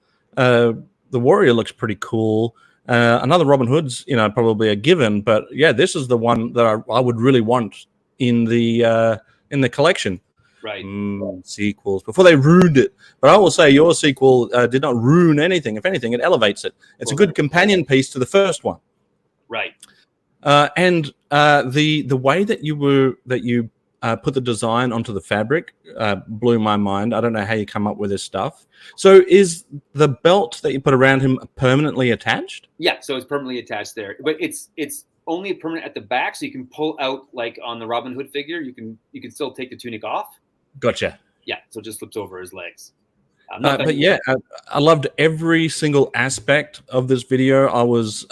warrior looks pretty cool. Another Robin Hood's, you know, probably a given, but yeah, this is the one that I would really want in the collection. Right. Sequels before they ruined it. But I will say your sequel did not ruin anything. If anything, it elevates it. It's a good companion piece to the first one. Right. And the way that you put the design onto the fabric blew my mind. I don't know how you come up with this stuff. So is the belt that you put around him permanently attached? Yeah, so it's permanently attached there. But it's only permanent at the back, so you can pull out, like on the Robin Hood figure, you can still take the tunic off. Gotcha. Yeah, so it just slips over his legs. But yeah, I loved every single aspect of this video. I was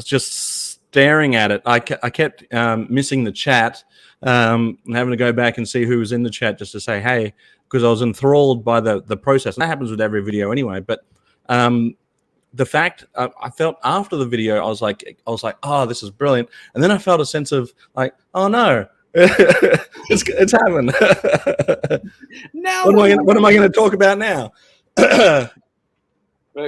just staring at it. I kept missing the chat and having to go back and see who was in the chat just to say hey, because I was enthralled by the process. And that happens with every video anyway. But the fact I felt after the video, I was like, oh, this is brilliant. And then I felt a sense of like, oh no. it's happened. Now what am I going to talk about now? Right,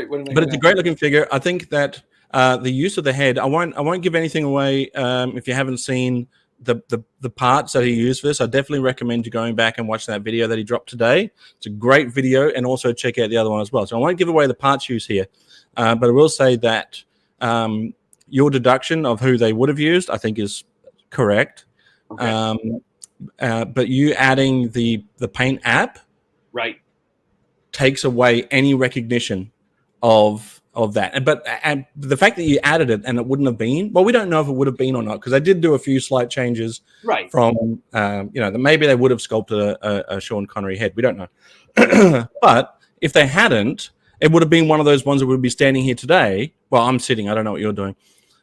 but it's a great looking figure. I think that the use of the head, I won't give anything away if you haven't seen the parts that he used for this. I definitely recommend you going back and watching that video that he dropped today. It's a great video, and also check out the other one as well. So I won't give away the parts used here, but I will say that your deduction of who they would have used, I think, is correct. Okay. But you adding the paint app takes away any recognition of that. But the fact that you added it and it wouldn't have been, well, we don't know if it would have been or not, because they did do a few slight changes from maybe they would have sculpted a Sean Connery head. We don't know. But if they hadn't, it would have been one of those ones that would be standing here today. Well, I'm sitting, I don't know what you're doing.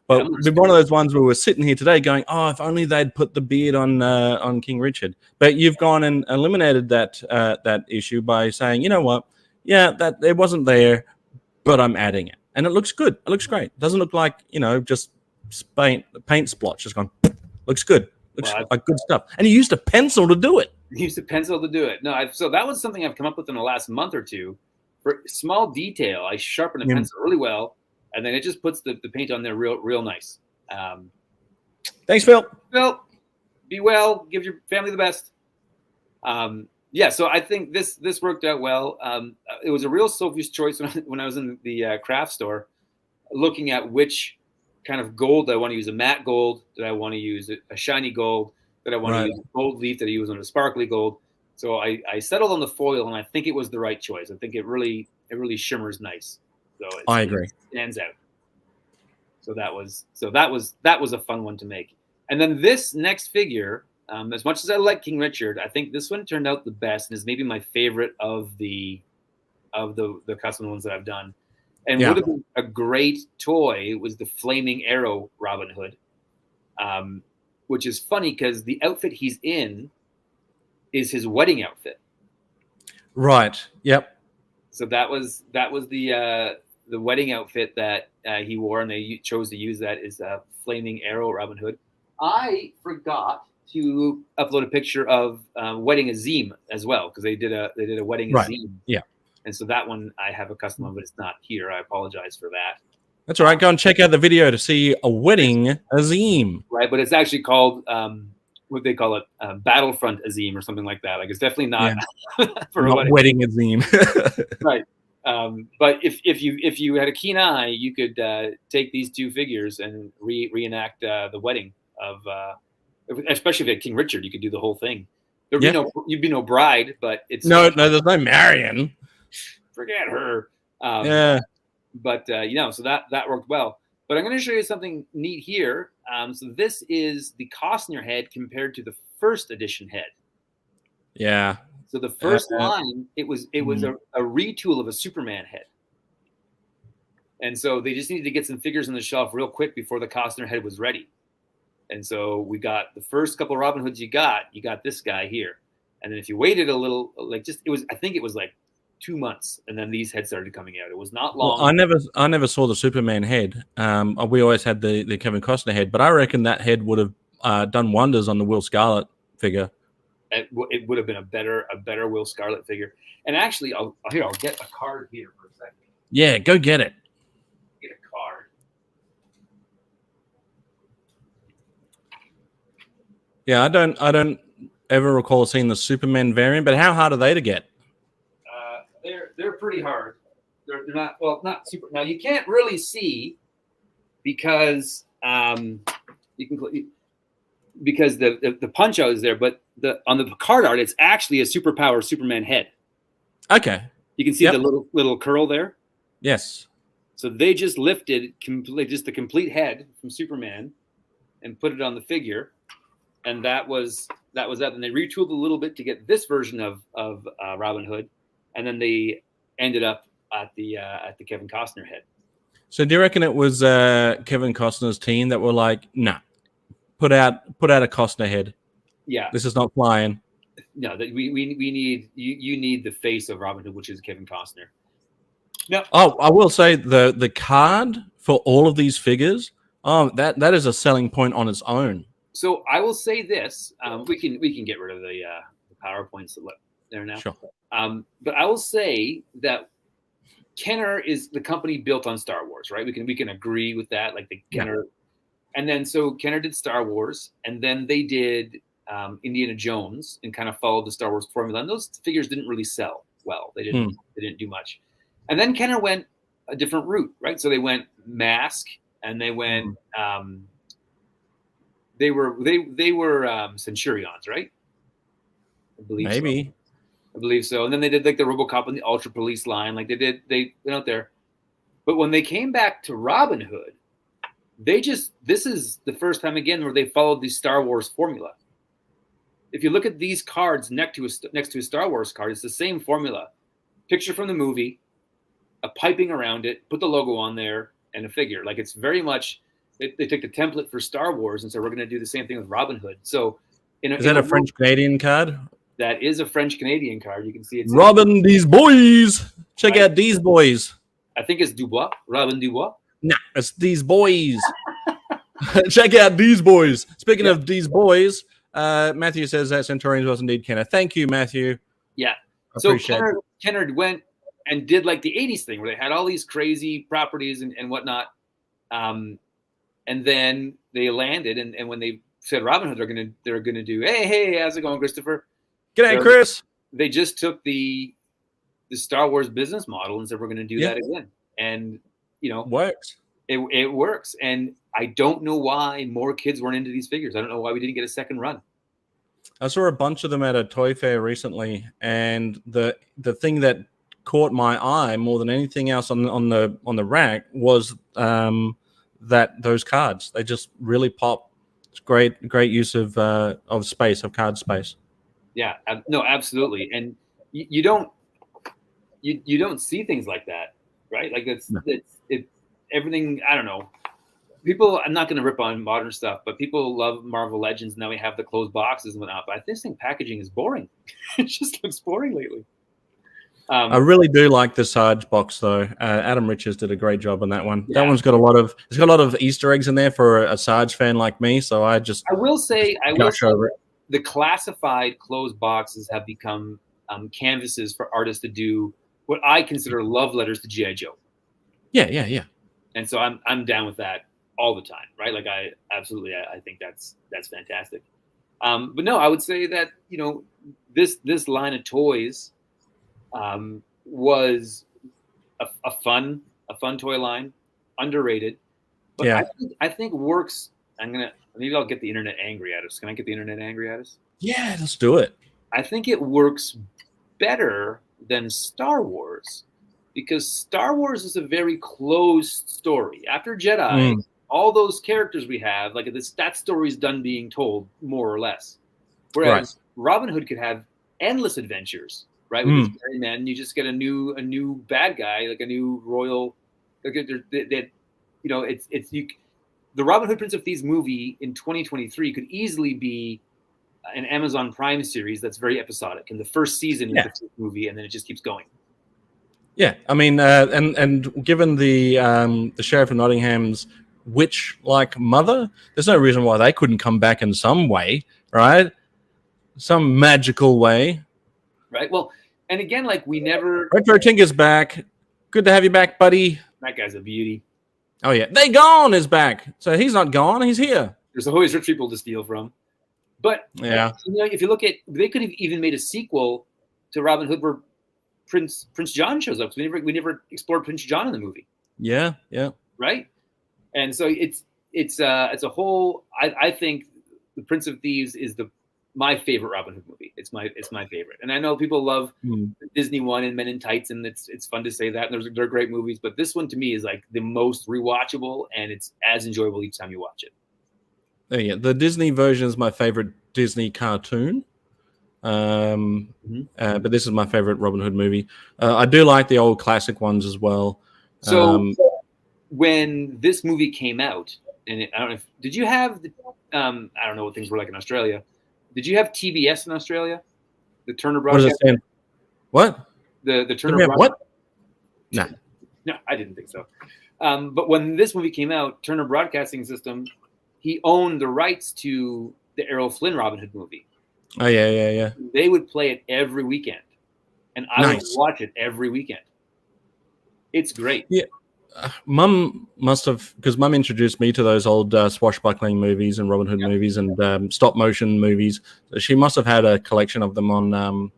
But it'd be one of those ones where we're sitting here today going, oh, if only they'd put the beard on King Richard. But you've gone and eliminated that issue by saying, you know what? Yeah, that it wasn't there, but I'm adding it. And it looks good. It looks great. It doesn't look like, just paint splotch. Just gone, looks good. Looks like good stuff. And you used a pencil to do it. No, so that was something I've come up with in the last month or two. For small detail, I sharpened a pencil really well. and then it just puts the paint on there real nice. Thanks, Phil. Phil, be well. Give your family the best. Yeah, so I think this worked out well. It was a real Sophie's choice when I was in the craft store, looking at which kind of gold I want to use. A matte gold, that I want to use a shiny gold, that I want to use a gold leaf, that I use on a sparkly gold. So I settled on the foil, and I think it was the right choice. I think it really shimmers nice. So I agree. It stands out. So that was a fun one to make. And then this next figure, as much as I like King Richard, I think this one turned out the best and is maybe my favorite of the custom ones that I've done. And would have been a great toy was the Flaming Arrow Robin Hood, which is funny because the outfit he's in is his wedding outfit. Right. Yep. So that was the wedding outfit that he wore, and they chose to use that as a Flaming Arrow Robin Hood. I forgot to upload a picture of Wedding Azim as well, because they did a Wedding Azim. Yeah. And so that one I have a custom one, but it's not here. I apologize for that. That's all right. Go and check out the video to see a Wedding Azim. Right, but it's actually called what they call it, Battlefront Azim or something like that. Like it's definitely not for not a Wedding Azim. Right. But if you had a keen eye, you could take these two figures and reenact the wedding of, especially if you had King Richard, you could do the whole thing. There'd be you'd be no bride, but it's no, there's no Marion. Forget her. But so that worked well. But I'm going to show you something neat here. So this is the Costner head compared to the first edition head. Yeah. So the first line, it was a retool of a Superman head. And so they just needed to get some figures on the shelf real quick before the Costner head was ready. And so we got the first couple of Robin Hoods you got this guy here. And then if you waited a little, I think it was like 2 months, and then these heads started coming out. It was not long. Well, I never saw the Superman head. We always had the Kevin Costner head, but I reckon that head would have done wonders on the Will Scarlet figure. It would have been a better Will Scarlet figure. And actually, I'll get a card here for a second. Yeah, go get it. Get a card. Yeah, I don't ever recall seeing the Superman variant, but how hard are they to get? They're pretty hard. They're not super. Now you can't really see because because the punch out is there, but on the card art it's actually a superpower Superman head. Okay. You can see the little curl there. Yes. So they just lifted just the complete head from Superman and put it on the figure, and that was that. And they retooled a little bit to get this version of Robin Hood, and then they ended up at the Kevin Costner head. So do you reckon it was Kevin Costner's team that were like, nah, put out a Costner head? Yeah, this is not flying. No, that we need you need the face of Robin Hood, which is Kevin Costner. No. Oh, I will say the card for all of these figures, that is a selling point on its own. So I will say this: we can get rid of the PowerPoints that left there now. Sure. But I will say that Kenner is the company built on Star Wars, right? We can agree with that, like the Kenner. And then so Kenner did Star Wars, and then they did Indiana Jones, and kind of followed the Star Wars formula. And those figures didn't really sell well. They didn't do much. And then Kenner went a different route, right? So they went mask, and they went they were Centurions, right? I believe maybe. So. I believe so. And then they did like the RoboCop and the Ultra Police line. Like they went out there. But when they came back to Robin Hood, this is the first time again where they followed the Star Wars formula. If you look at these cards next to a Star Wars card, it's the same formula. Picture from the movie, a piping around it, put the logo on there, and a figure. Like it's very much, they took the template for Star Wars, and so we're going to do the same thing with Robin Hood. So is that a French-Canadian card? That is a French-Canadian card. You can see it's Robin, these boys. Check out these boys. I think it's Dubois. Robin Dubois. Nah, it's these boys. Check out these boys. Speaking of these boys, Matthew says that Centurions was indeed Kenner. Thank you, Matthew. Yeah. So Kenner went and did like the 80s thing where they had all these crazy properties and whatnot. And then they landed, and when they said Robin Hood, they're gonna do, hey, how's it going, Christopher? G'day, Chris. They just took the Star Wars business model and said we're gonna do that again. And works. It works. And I don't know why more kids weren't into these figures. I don't know why we didn't get a second run. I saw a bunch of them at a toy fair recently, and the thing that caught my eye more than anything else on the rack was that those cards. They just really pop. It's great use of space, of card space. Yeah, no, absolutely. And you don't see things like that, right? Like it's everything. I don't know. People, I'm not going to rip on modern stuff, but people love Marvel Legends. Now we have the closed boxes and whatnot. But this thing packaging is boring. It just looks boring lately. I really do like the Sarge box though. Adam Richards did a great job on that one. Yeah. That one's got a lot of Easter eggs in there for a Sarge fan like me. So I will say the classified closed boxes have become canvases for artists to do what I consider love letters to G.I. Joe. Yeah. And so I'm down with that all the time, right? Like I think that's fantastic. But no, I would say that this line of toys was a fun toy line, underrated. But I think works. Maybe I'll get the internet angry at us. Can I get the internet angry at us? Yeah, let's do it. I think it works better than Star Wars because Star Wars is a very closed story. After Jedi, all those characters we have, like that story's done being told more or less. Whereas Robin Hood could have endless adventures, right? With this merry men, you just get a new bad guy, like a new royal. The Robin Hood Prince of Thieves movie in 2023 could easily be an Amazon Prime series that's very episodic. And the first season is the movie, and then it just keeps going. Yeah, I mean, and given the Sheriff of Nottingham's witch-like mother, there's no reason why they couldn't come back in some way, right? Some magical way. Right. Well, and again, like we never. Retro Tinker's back. Good to have you back, buddy. That guy's a beauty. Oh yeah, They Gone is back. So he's not gone. He's here. There's always rich people to steal from. But if you look at, they could have even made a sequel to Robin Hood where Prince John shows up. We never explored Prince John in the movie. Yeah. Right. And so it's a whole. I think the Prince of Thieves is my favorite Robin Hood movie. It's my favorite. And I know people love the Disney one and Men in Tights, and it's fun to say that. And they're great movies, but this one to me is like the most rewatchable, and it's as enjoyable each time you watch it. Oh, yeah, the Disney version is my favorite Disney cartoon. But this is my favorite Robin Hood movie. I do like the old classic ones as well. So when this movie came out, and I don't know did you have I don't know what things were like in Australia. Did you have TBS in Australia? The Turner Broadcasting. What? The Turner Broadcasting. What? Nah. No, I didn't think so. But when this movie came out, Turner Broadcasting System, he owned the rights to the Errol Flynn Robin Hood movie. Oh yeah. They would play it every weekend, and I would watch it every weekend. It's great. Yeah. Mum must have, because Mum introduced me to those old swashbuckling movies and Robin Hood movies and stop motion movies. She must have had a collection of them on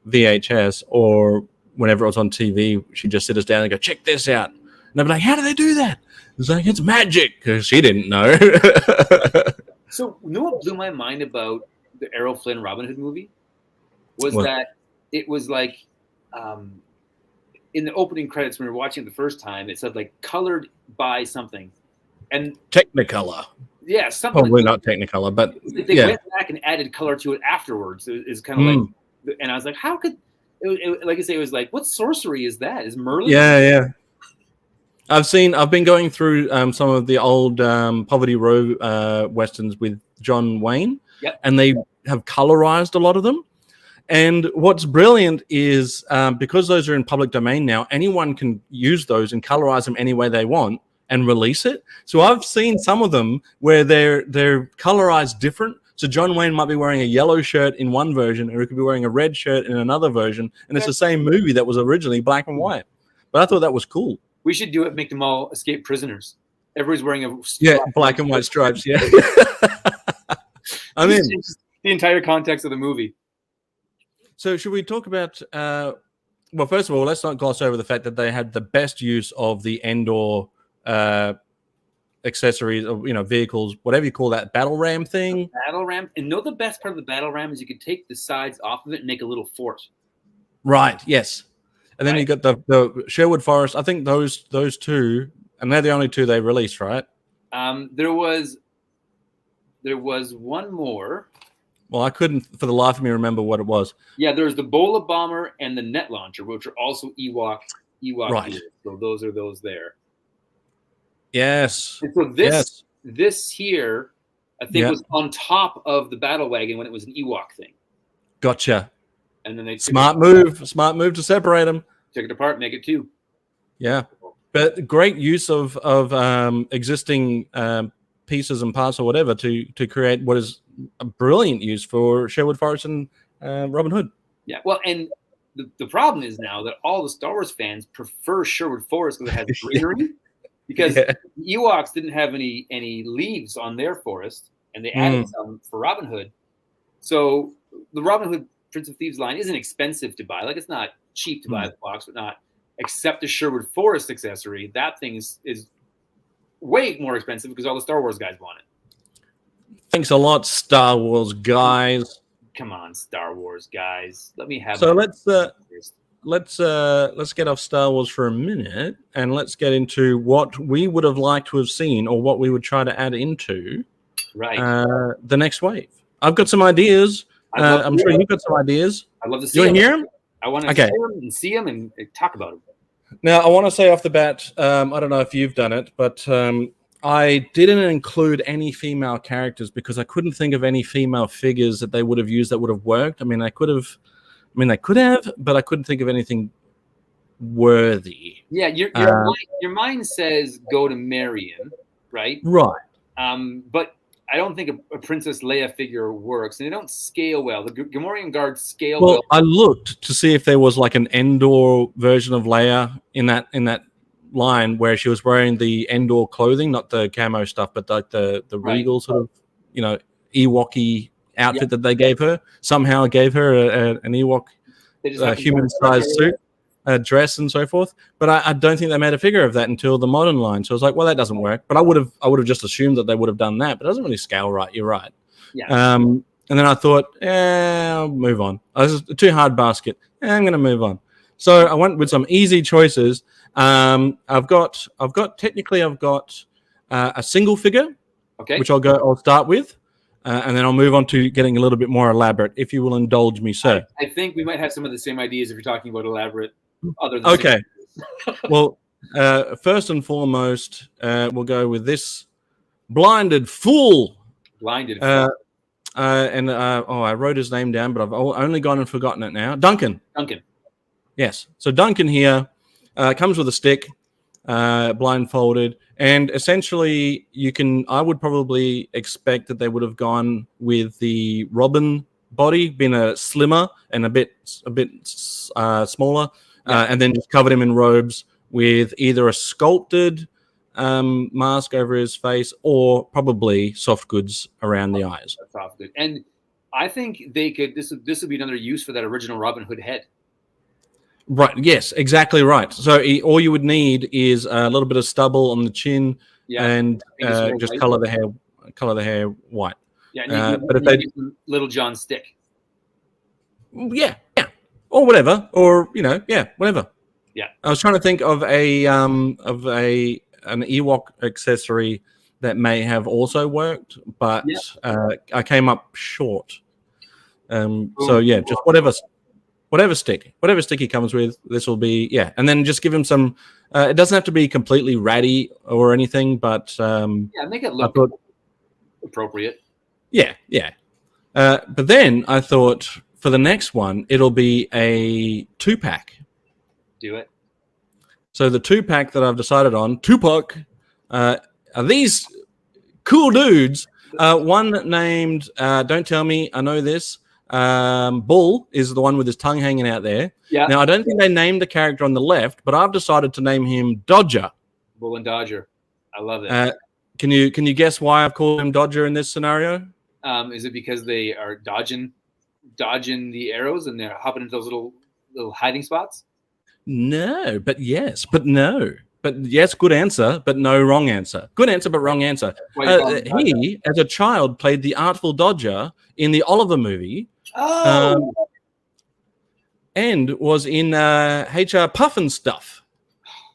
VHS, or whenever it was on TV, she'd just sit us down and go, check this out. And I'd be like, how do they do that? It's like, it's magic, because she didn't know. So, you know what blew my mind about the Errol Flynn Robin Hood movie? Was that it was like, in the opening credits when we were watching it the first time, it said like colored by something, and Technicolor. Yeah, something. Probably not Technicolor, but they went back and added color to it afterwards. It's kind of like, and I was like, how could? Like I say, it was like, what sorcery is that? Is Merlin? Yeah. I've been going through some of the old Poverty Row westerns with John Wayne, and they have colorized a lot of them. And what's brilliant is because those are in public domain now, anyone can use those and colorize them any way they want and release it. So I've seen some of them where they're colorized different, So John Wayne might be wearing a yellow shirt in one version, or he could be wearing a red shirt in another version, and it's the same movie that was originally black and white. But I thought that was cool. We should do it. Make them all escape prisoners. Everybody's wearing black and white stripes. Yeah. I mean, the entire context of the movie. So should we talk about? Well, first of all, let's not gloss over the fact that they had the best use of the Endor accessories, or vehicles, whatever you call that, battle ram thing. Battle ram, and the best part of the battle ram is you could take the sides off of it and make a little fort. Right. Yes. And then you got the Sherwood Forest. I think those two, and they're the only two they released, right? There was one more. Well, I couldn't for the life of me remember what it was. Yeah, there's the Bola Bomber and the Net Launcher, which are also Ewok. Right. Gears. So those are those there. Yes. And so this here, I think, was on top of the battle wagon when it was an Ewok thing. Gotcha. And then they smart move to separate them. Took it apart, make it two. Yeah, but great use of existing pieces and parts or whatever to create what is a brilliant use for Sherwood Forest and Robin Hood. Yeah, well, and the problem is now that all the Star Wars fans prefer Sherwood Forest because it has greenery. Because the Ewoks didn't have any leaves on their forest, and they added some for Robin Hood. So the Robin Hood Prince of Thieves line isn't expensive to buy. Like, it's not cheap to buy the box, but not except the Sherwood Forest accessory. That thing is way more expensive because all the Star Wars guys want it. Thanks a lot, Star Wars guys. Come on, Star Wars guys. Let me have. So let's get off Star Wars for a minute, and let's get into what we would have liked to have seen, or what we would try to add into the next wave. I've got some ideas. I'm sure you've got some ideas. I'd love to see you them. Hear them? I want to hear them and see them and talk about them. Now, I want to say off the bat, I don't know if you've done it, but I didn't include any female characters because I couldn't think of any female figures that they would have used that would have worked. I mean, they could have, but I couldn't think of anything worthy. Yeah, your mind says go to Marion, right? Right. But I don't think a Princess Leia figure works, and they don't scale well. The Gamorrean guards scale well. I looked to see if there was like an Endor version of Leia in that line where she was wearing the Endor clothing, not the camo stuff, but like the regal sort of, Ewok-y outfit that they gave her. Somehow gave her an Ewok human-sized suit, dress, and so forth. But I don't think they made a figure of that until the modern line. So I was like, well, that doesn't work. But I would have just assumed that they would have done that. But it doesn't really scale right. You're right. Yeah. And then I thought, I'll move on. This is a too hard basket. I'm going to move on. So I went with some easy choices. I've got a single figure, which I'll start with. And then I'll move on to getting a little bit more elaborate, if you will indulge me, sir. I think we might have some of the same ideas if you're talking about elaborate. Other than Well, first and foremost, we'll go with this blinded fool. I wrote his name down, but I've only gone and forgotten it now. Duncan. Yes. So Duncan here comes with a stick, blindfolded, and essentially I would probably expect that they would have gone with the Robin body, being a slimmer and a bit smaller, and then just covered him in robes with either a sculpted mask over his face or probably soft goods around the eyes. Soft good. And I think they could. This would be another use for that original Robin Hood head. Right. Yes. Exactly right. So all you would need is a little bit of stubble on the chin, and just color the hair white. Yeah. But if they Little John stick. Yeah. Or whatever. Or whatever. Yeah. I was trying to think of an Ewok accessory that may have also worked, but I came up short. So yeah, just whatever stick he comes with, this will be and then just give him some. It doesn't have to be completely ratty or anything, but make it look appropriate. Yeah. But then I thought for the next one, it'll be a 2-pack. Do it. So the 2-pack that I've decided on, Tupac, are these cool dudes One named, don't tell me, I know this. Bull is the one with his tongue hanging out there. Yeah. Now, I don't think they named the character on the left, but I've decided to name him Dodger. Bull and Dodger. I love it. Can you guess why I've called him Dodger in this scenario? Is it because they are dodging the arrows and they're hopping into those little hiding spots? No, but yes, but no. But yes, good answer, but no, wrong answer. Good answer, but wrong answer. He, as a child, played the Artful Dodger in the Oliver movie. Oh. And was in HR Puffin stuff.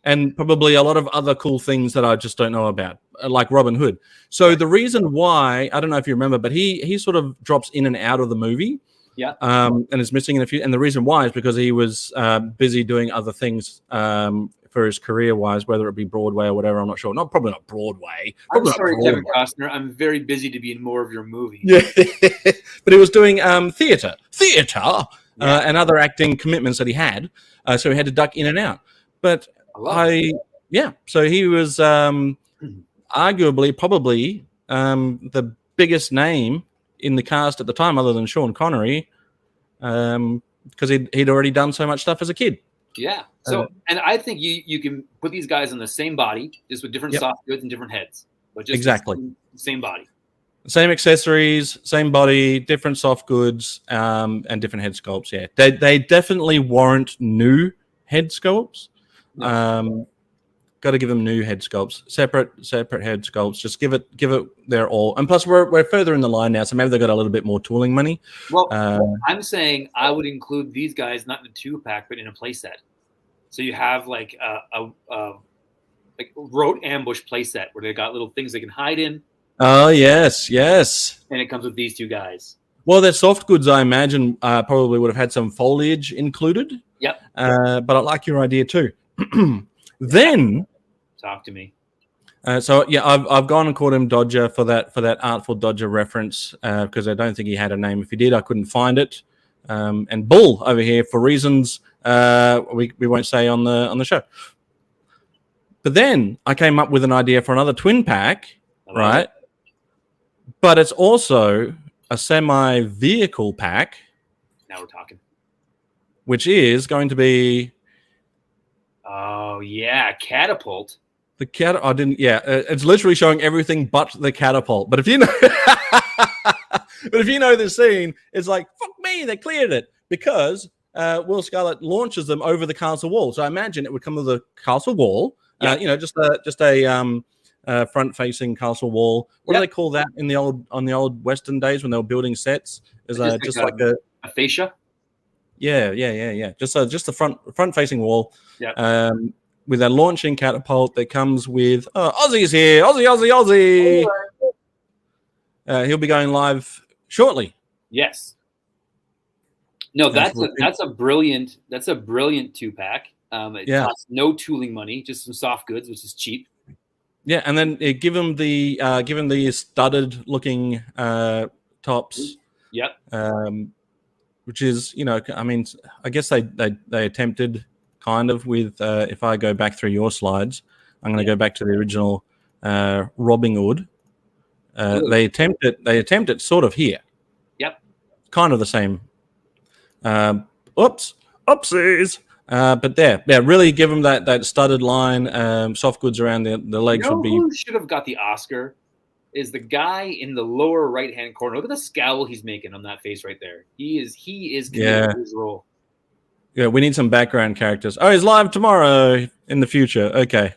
And probably a lot of other cool things that I just don't know about, like Robin Hood. So the reason why, I don't know if you remember, but he sort of drops in and out of the movie. Yeah. And is missing in a few. And the reason why is because he was busy doing other things for his career-wise, whether it be Broadway or whatever. I'm not sure. Probably not Broadway. I'm sorry, Kevin Costner. I'm very busy to be in more of your movies. Yeah. But he was doing theater, and other acting commitments that he had. So he had to duck in and out. But so he was arguably probably the biggest name in the cast at the time, other than Sean Connery, because he'd already done so much stuff as a kid. Yeah. So, and I think you can put these guys in the same body, just with different soft goods and different heads, but just exactly same body, same accessories, same body, different soft goods, and different head sculpts. Yeah, they definitely warrant new head sculpts. Got to give them new head sculpts, separate head sculpts. Just give it their all. And plus, we're further in the line now, so maybe they got a little bit more tooling money. Well, I'm saying I would include these guys not in a 2-pack, but in a playset. So you have like a rote ambush playset where they got little things they can hide in. Oh yes. And it comes with these 2 guys. Well, their soft goods, I imagine, probably would have had some foliage included. Yep. But I like your idea too. Then. Talk to me. So yeah, I've gone and called him Dodger for that Artful Dodger reference because I don't think he had a name. If he did, I couldn't find it. And Bull over here for reasons we won't say on the show. But then I came up with an idea for another twin pack, right? But it's also a semi-vehicle pack. Now we're talking. Which is going to be. Oh yeah, catapult. The cat, I didn't. Yeah, it's literally showing everything but the catapult. But if you know, this scene, it's like fuck me, they cleared it because Will Scarlet launches them over the castle wall. So I imagine it would come to the castle wall. Just a front-facing castle wall. What do they call that on the old Western days when they were building sets? Is just like a fascia. Yeah. Just the front-facing wall. Yeah. With a launching catapult that comes with Aussie's here, Aussie. He'll be going live shortly. Yes. No, that's a brilliant 2-pack. It costs no tooling money, just some soft goods, which is cheap. Yeah, and then give him the studded looking tops. Yep. Which is, I guess they attempted kind of with, if I go back through your slides, I'm going to go back to the original Robin Hood. They attempt it sort of here. Yep. Kind of the same. Oopsies. But really give them that studded line, soft goods around the legs would be. Who should have got the Oscar is the guy in the lower right-hand corner. Look at the scowl he's making on that face right there. He is committed to his role. Yeah, we need some background characters. Oh, he's live tomorrow in the future. Okay.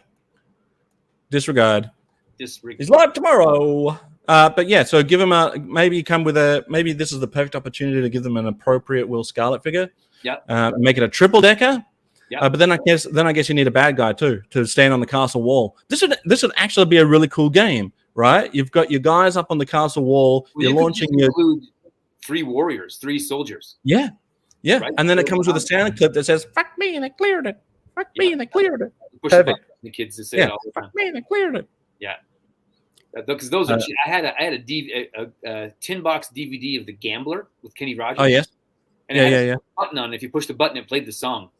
Disregard. He's live tomorrow. But yeah, so give him maybe this is the perfect opportunity to give them an appropriate Will Scarlet figure. Yeah. Make it a triple decker. Yeah. But then I guess you need a bad guy too to stand on the castle wall. This would actually be a really cool game, right? You've got your guys up on the castle wall. Well, you're launching your 3 warriors, 3 soldiers. Yeah. Yeah. Right? And then it comes with a sound clip that says, fuck me and I cleared it. Fuck me and I cleared it. Perfect. The kids just say it all the time. Fuck me and I cleared it. Yeah. Because those are I had a tin box DVD of The Gambler with Kenny Rogers. Oh yes. And it had a button on it. If you pushed the button, it played the song.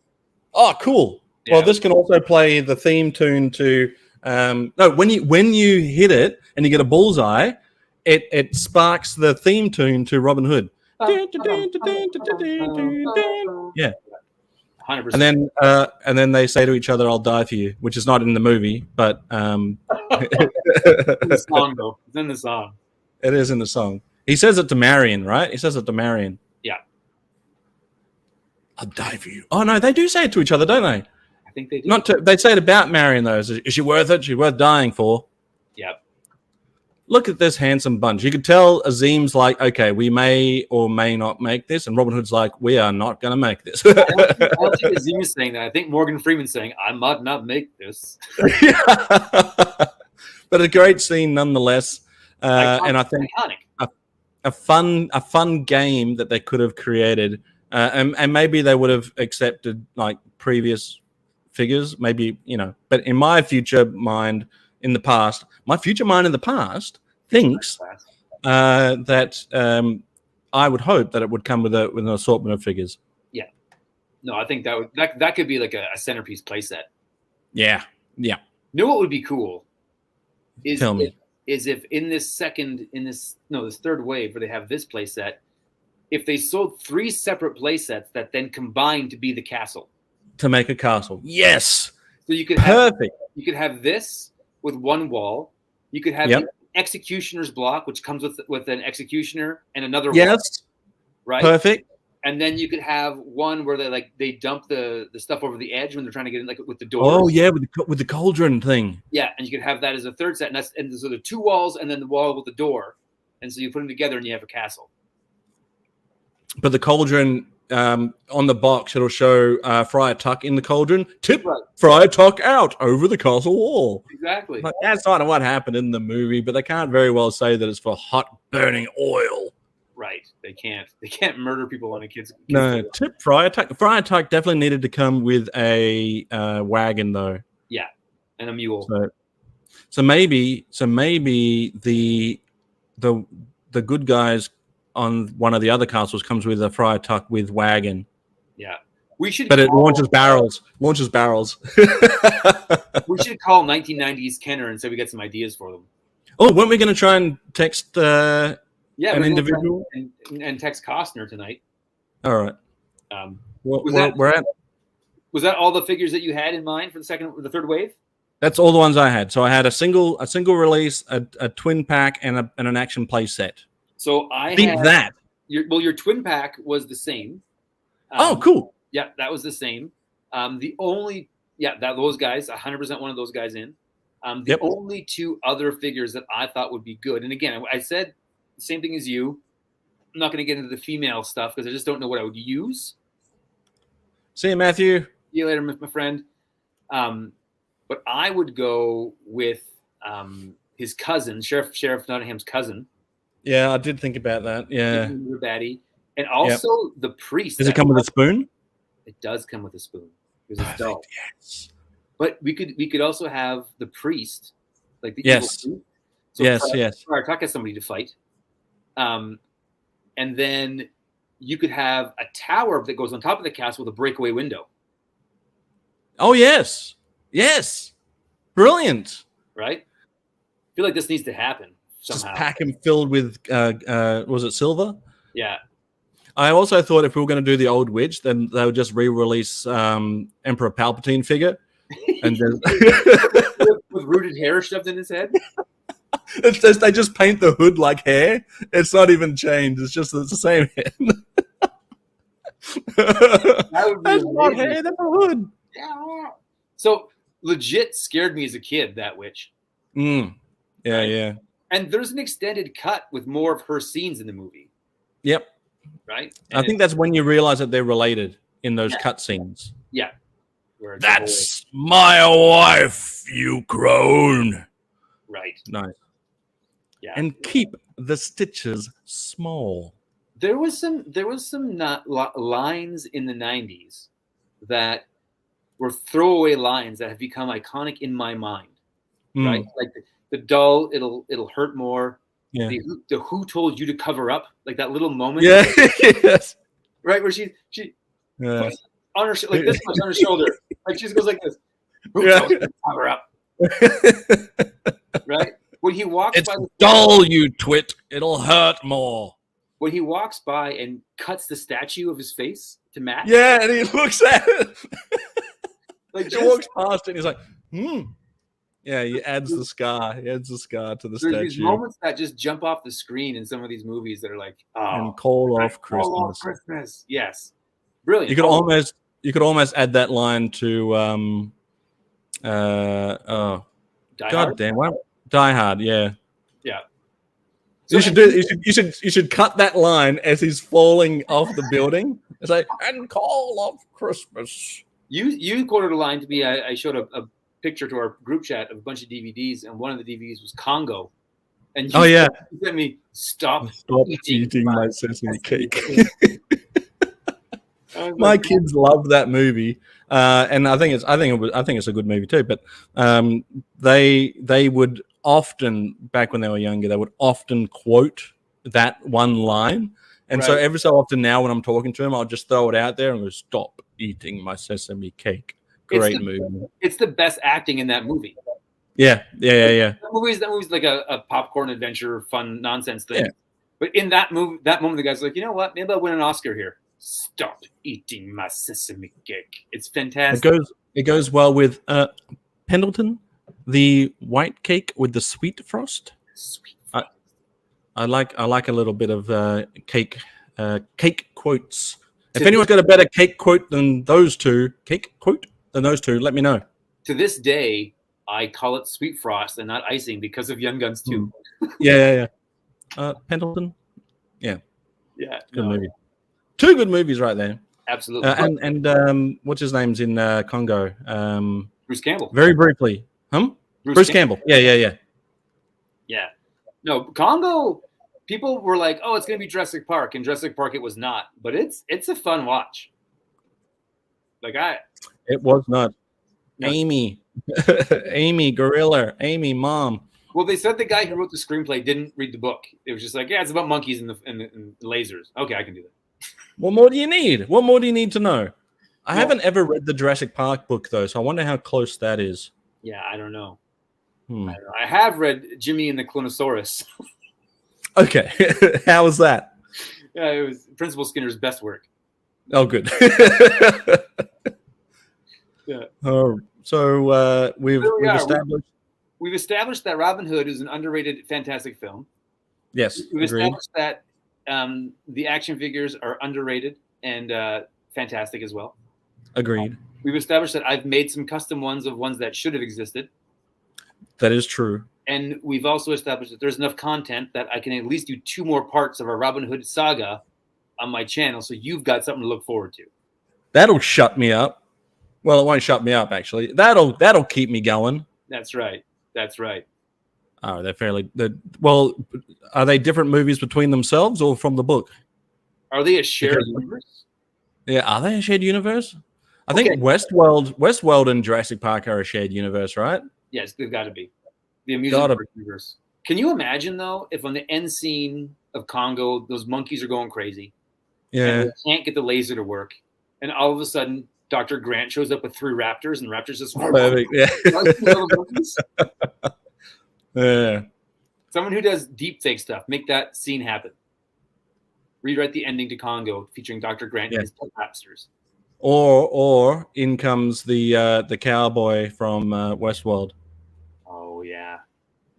Oh, cool. Yeah. Well, this can also play the theme tune to when you hit it and you get a bullseye, it sparks the theme tune to Robin Hood. Yeah. 100%. And then they say to each other, "I'll die for you," which is not in the movie, but In the song, though. It's in the song. It is in the song. He says it to Marion, right? He says it to Marion. Yeah. I'll die for you. Oh no, they do say it to each other, don't they? I think they do. They say it about Marion though. Is she worth it? She's worth dying for. Yep. Look at this handsome bunch. You could tell Azim's like, okay, we may or may not make this, and Robin Hood's like, we are not going to make this. I don't think Azim is saying that. I think Morgan Freeman's saying, I might not make this. But a great scene nonetheless. And I think a fun game that they could have created, and maybe they would have accepted like previous figures, maybe, you know. But in my future mind in the past thinks that I would hope that it would come with an assortment of figures. Yeah, no, I think that could be like a centerpiece playset. Yeah. You know what would be cool? Tell me. Is if in this third wave where they have this playset, if they sold 3 separate playsets that then combine to be the castle. To make a castle. Yes. So you could you could have this with one wall. You could have the executioner's block, which comes with an executioner and another wall. Right? Perfect. And then you could have one where they dump the stuff over the edge when they're trying to get in, like with the doors. Oh yeah, with the cauldron thing. Yeah, and you could have that as a third set, and so the 2 walls and then the wall with the door, and so you put them together and you have a castle. But the cauldron on the box, it'll show Friar Tuck in the cauldron. Friar Tuck out over the castle wall. Exactly. Like, that's not what happened in the movie, but they can't very well say that it's for hot burning oil. Right. They can't murder people on a kid's No, tip Friar Tuck. Friar Tuck definitely needed to come with a wagon though. Yeah, and a mule. So maybe the good guys on one of the other castles comes with a Friar Tuck with wagon. Yeah. We should But it launches barrels. We should call 1990s Kenner and say we get some ideas for them. Oh, weren't we going to try and text an individual? And text Costner tonight. All right. Was that all the figures that you had in mind for the third wave? That's all the ones I had. So I had a single release, a twin pack, and an action play set. So your twin pack was the same. Oh, cool. Yeah, that was the same. Those guys, 100% one of those guys in. The only 2 other figures that I thought would be good, and again, I said the same thing as you. I'm not going to get into the female stuff because I just don't know what I would use. See you, Matthew. See you later, my friend. But I would go with his cousin, Sheriff Nottingham's cousin. Yeah, I did think about that. Yeah. Batty. And also the priest. Does it come with a spoon? It does come with a spoon. Because it's dull. Yes. But we could also have the priest, like the evil priest. So yes. Friar Tuck has somebody to fight. And then you could have a tower that goes on top of the castle with a breakaway window. Oh, yes. Yes. Brilliant. Right? I feel like this needs to happen somehow. Just pack him filled with, was it silver? Yeah. I also thought if we were going to do the old witch, then they would just re-release Emperor Palpatine figure. And then with rooted hair shoved in his head? They just paint the hood like hair. It's not even changed. It's the same head. That would be that's not hair, that's a hood. Yeah. So legit scared me as a kid, that witch. Yeah. And there's an extended cut with more of her scenes in the movie. Yep. Right? And I think that's when you realize that they're related in those cut scenes. Yeah. That's my wife, you crone. Right. Nice. Yeah. And keep the stitches small. There was some lines in the 90s that were throwaway lines that have become iconic in my mind. Right? Like the dull, it'll hurt more. Yeah. The who told you to cover up, like that little moment. Yeah. Yes. Right, where she puts on her like this much on her shoulder, like she just goes like this. Who told you to cover up? Right. when he walks It's by, dull, you twit. It'll hurt more. when he walks by and cuts the statue of his face to match. Yeah, and he looks at it. Like He walks past it and he's like, Yeah, he adds the scar. He adds the scar to the there's these statue. moments that just jump off the screen in some of these movies that are like, And call off Christmas. Call off Christmas. Yes. Brilliant. You could almost add that line to Die God Hard? damn, what? Die Hard, yeah. Yeah. You should cut that line as he's falling off the building. It's like, and call off Christmas. You quoted a line to me. I showed a picture to our group chat of a bunch of DVDs, and one of the DVDs was Congo. And you sent me, stop eating my sesame cake. My kids love that movie, and I think it's a good movie too. But they would often, back when they were younger, they would often quote that one line. And so every so often now, when I'm talking to them, I'll just throw it out there and go, "Stop eating my sesame cake." Great movie. It's the best acting in that movie. Yeah. That movie's like a popcorn adventure, fun nonsense thing. Yeah. But in that moment, the guy's like, you know what? Maybe I'll win an Oscar here. Stop eating my sesame cake. It's fantastic. It goes well with Pendleton, the white cake with the sweet frost. I like a little bit of cake quotes. If anyone's got a better cake quote than those two, let me know. To this day, I call it sweet frost and not icing because of Young Guns 2. Yeah. Pendleton. Yeah. Good movie. Two good movies right there. Absolutely. And what's his name's in Congo? Bruce Campbell. Very briefly. Bruce Campbell. Yeah. Yeah. No, Congo, people were like, oh, it's going to be Jurassic Park. And Jurassic Park, it was not. But it's a fun watch. It was not. No. Amy, gorilla, Amy, mom. Well, they said the guy who wrote the screenplay didn't read the book. It was just like, yeah, it's about monkeys and lasers. Okay, I can do that. What more do you need? What more do you need to know? I haven't ever read the Jurassic Park book, though, so I wonder how close that is. Yeah, I don't know. I have read Jimmy and the Clonosaurus. Okay. How was that? Yeah, it was Principal Skinner's best work. Oh, good. Yeah. So we've established that Robin Hood is an underrated, fantastic film. Yes. We've established that the action figures are underrated and fantastic as well. Agreed. We've established that I've made some custom ones of ones that should have existed. That is true. And we've also established that there's enough content that I can at least do 2 more parts of our Robin Hood saga on my channel, so you've got something to look forward to. That'll shut me up. Well, it won't shut me up, actually. That'll keep me going. That's right. Oh, well, are they different movies between themselves or from the book? Are they a shared universe? Yeah, are they a shared universe? I think Westworld and Jurassic Park are a shared universe, right? Yes, they've got to be. The amusement universe. Can you imagine, though, if on the end scene of Congo, those monkeys are going crazy? Yeah. And they can't get the laser to work. And all of a sudden, Dr. Grant shows up with 3 raptors, and raptors just... Perfect, yeah. Yeah. Someone who does deep fake stuff, make that scene happen. Rewrite the ending to Congo featuring Dr. Grant and his 2 raptors. Or in comes the cowboy from Westworld. Oh yeah,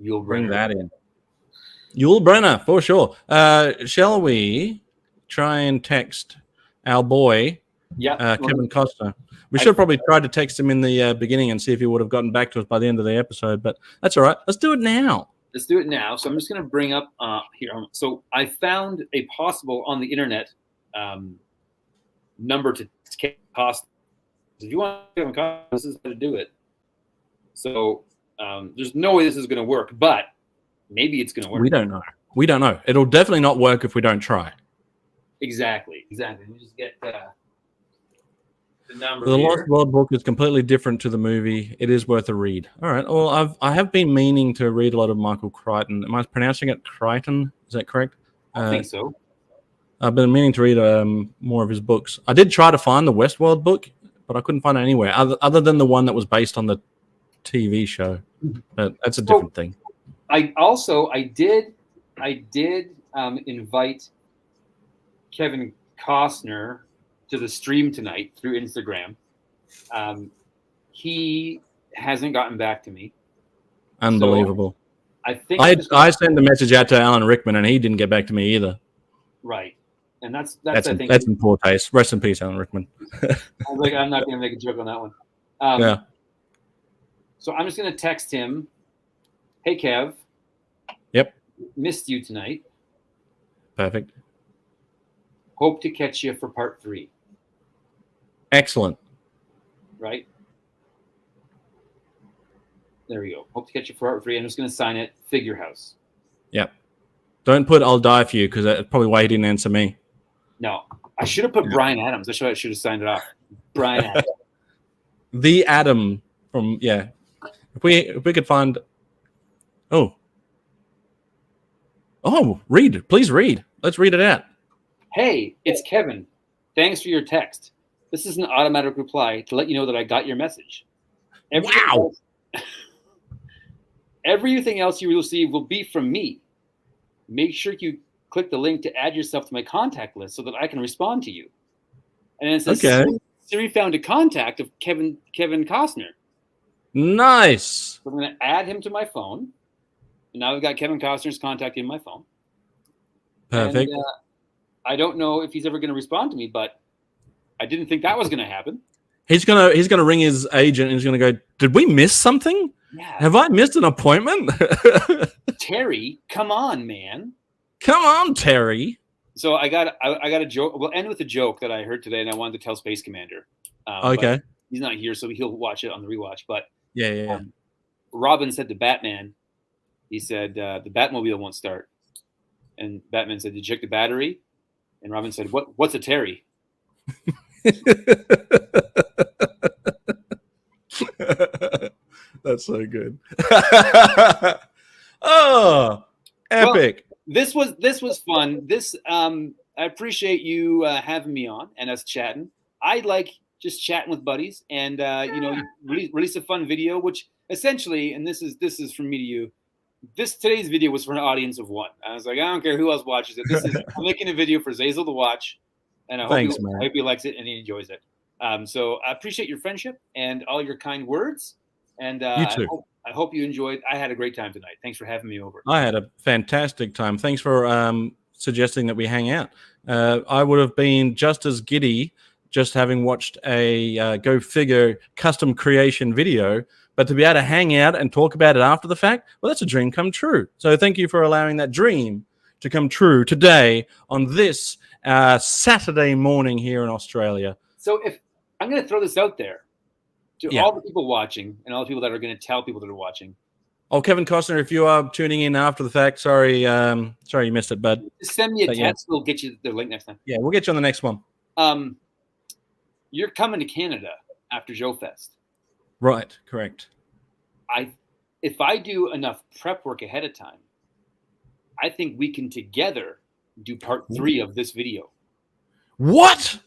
Yul Brynner. Bring that in. Yul Brynner for sure. Shall we try and text our boy, Kevin Costner? We should probably try to text him in the beginning and see if he would have gotten back to us by the end of the episode. But that's all right. Let's do it now. So I'm just going to bring up here. So I found a possible on the internet number to cost. If you want to cost, this is how to do it. So there's no way this is going to work, but maybe it's going to work. We don't know. It'll definitely not work if we don't try. Exactly. Let me just get the number. The Lost World book is completely different to the movie. It is worth a read. All right. Well, I have been meaning to read a lot of Michael Crichton. Am I pronouncing it Crichton? Is that correct? I think so. I've been meaning to read more of his books. I did try to find the Westworld book, but I couldn't find it anywhere other than the one that was based on the TV show. But that's a different thing. I did invite Kevin Costner to the stream tonight through Instagram. He hasn't gotten back to me. Unbelievable. So I think I sent a message out to Alan Rickman, and he didn't get back to me either. Right, and that's in poor taste. Rest in peace, Alan Rickman. I was like, I'm not going to make a joke on that one. Yeah. So I'm just going to text him. Hey, Kev. Yep. Missed you tonight. Perfect. Hope to catch you for part 3. Excellent. Right. There we go. Hope to catch you for part 3. I'm just going to sign it. Figure House. Yep. Don't put "I'll die for you" because that's probably why he didn't answer me. No, I should have put Brian Adams. That's why I should have signed it off. Brian Adams. The Adam from If we could find. Oh, read. Please read. Let's read it out. Hey, it's Kevin. Thanks for your text. This is an automatic reply to let you know that I got your message. Everything else you receive will be from me. Make sure you click the link to add yourself to my contact list so that I can respond to you. And it says, okay. Siri found a contact of Kevin Costner. Nice. So I'm going to add him to my phone. And now I've got Kevin Costner's contact in my phone. Perfect. And, I don't know if he's ever going to respond to me, but I didn't think that was going to happen. He's gonna ring his agent and he's gonna go, did we miss something? Yeah. Have I missed an appointment? Terry, come on, man. Come on, Terry. So I got a joke. We'll end with a joke that I heard today, and I wanted to tell Space Commander. Okay. He's not here, so he'll watch it on the rewatch. But yeah. Robin said to Batman, he said, the Batmobile won't start. And Batman said, did you check the battery? And Robin said, what's a Terry? That's so good. Oh, epic. Well, this was fun. I appreciate you having me on and us chatting. I like just chatting with buddies and release a fun video, which essentially, and this is from me to you. Today's video was for an audience of 1. I was like, I don't care who else watches it. I'm making a video for Zazel to watch, and I hope he likes it and he enjoys it. So I appreciate your friendship and all your kind words. And you too. I hope you enjoyed. I had a great time tonight. Thanks for having me over. I had a fantastic time. Thanks for suggesting that we hang out. I would have been just as giddy just having watched a GoFigure custom creation video, but to be able to hang out and talk about it after the fact, well, that's a dream come true. So thank you for allowing that dream to come true today on this Saturday morning here in Australia. So if I'm going to throw this out there to all the people watching and all the people that are going to tell people that are watching. Oh, Kevin Costner, if you are tuning in after the fact, sorry you missed it, bud. Just send me a text. We'll get you the link next time. Yeah, we'll get you on the next one. You're coming to Canada after Joe Fest. Right, correct. If I do enough prep work ahead of time, I think we can together do part 3 of this video. What?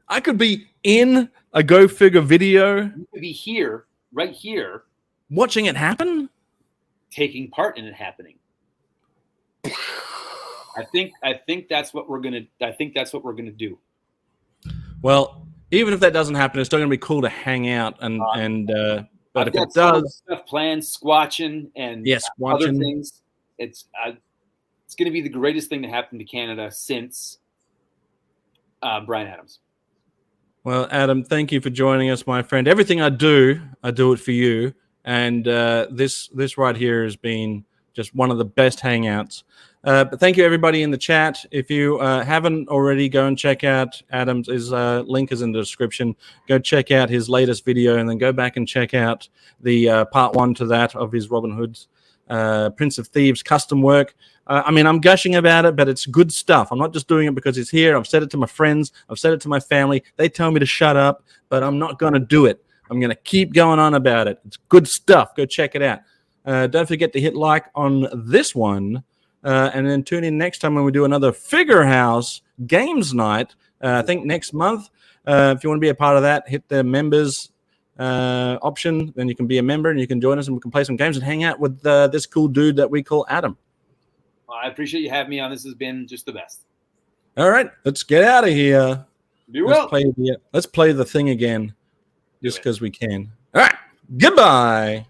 I could be in a GoFigure video. You could be here, right here, watching it happen, taking part in it happening. I think that's what we're gonna do. Well, even if that doesn't happen, it's still gonna be cool to hang out but if it does, stuff planned, squatching and other things. It's going to be the greatest thing to happen to Canada since Brian Adams. Well, Adam, thank you for joining us, my friend. Everything I do it for you. And this right here has been just one of the best hangouts. But thank you, everybody in the chat. If you haven't already, go and check out Adam's. His link is in the description. Go check out his latest video, and then go back and check out the part 1 to that of his Robin Hood's Prince of Thieves custom work. I'm gushing about it, but it's good stuff. I'm not just doing it because it's here. I've said it to my friends. I've said it to my family. They tell me to shut up, but I'm not going to do it. I'm going to keep going on about it. It's good stuff. Go check it out. Don't forget to hit like on this one. And then tune in next time when we do another Figure House Games Night, I think next month. If you want to be a part of that, hit the members option, then you can be a member and you can join us and we can play some games and hang out with this cool dude that we call Adam. Well, I appreciate you having me on. This has been just the best. All right, let's get out of here. Let's play the thing again just because we can. All right, goodbye.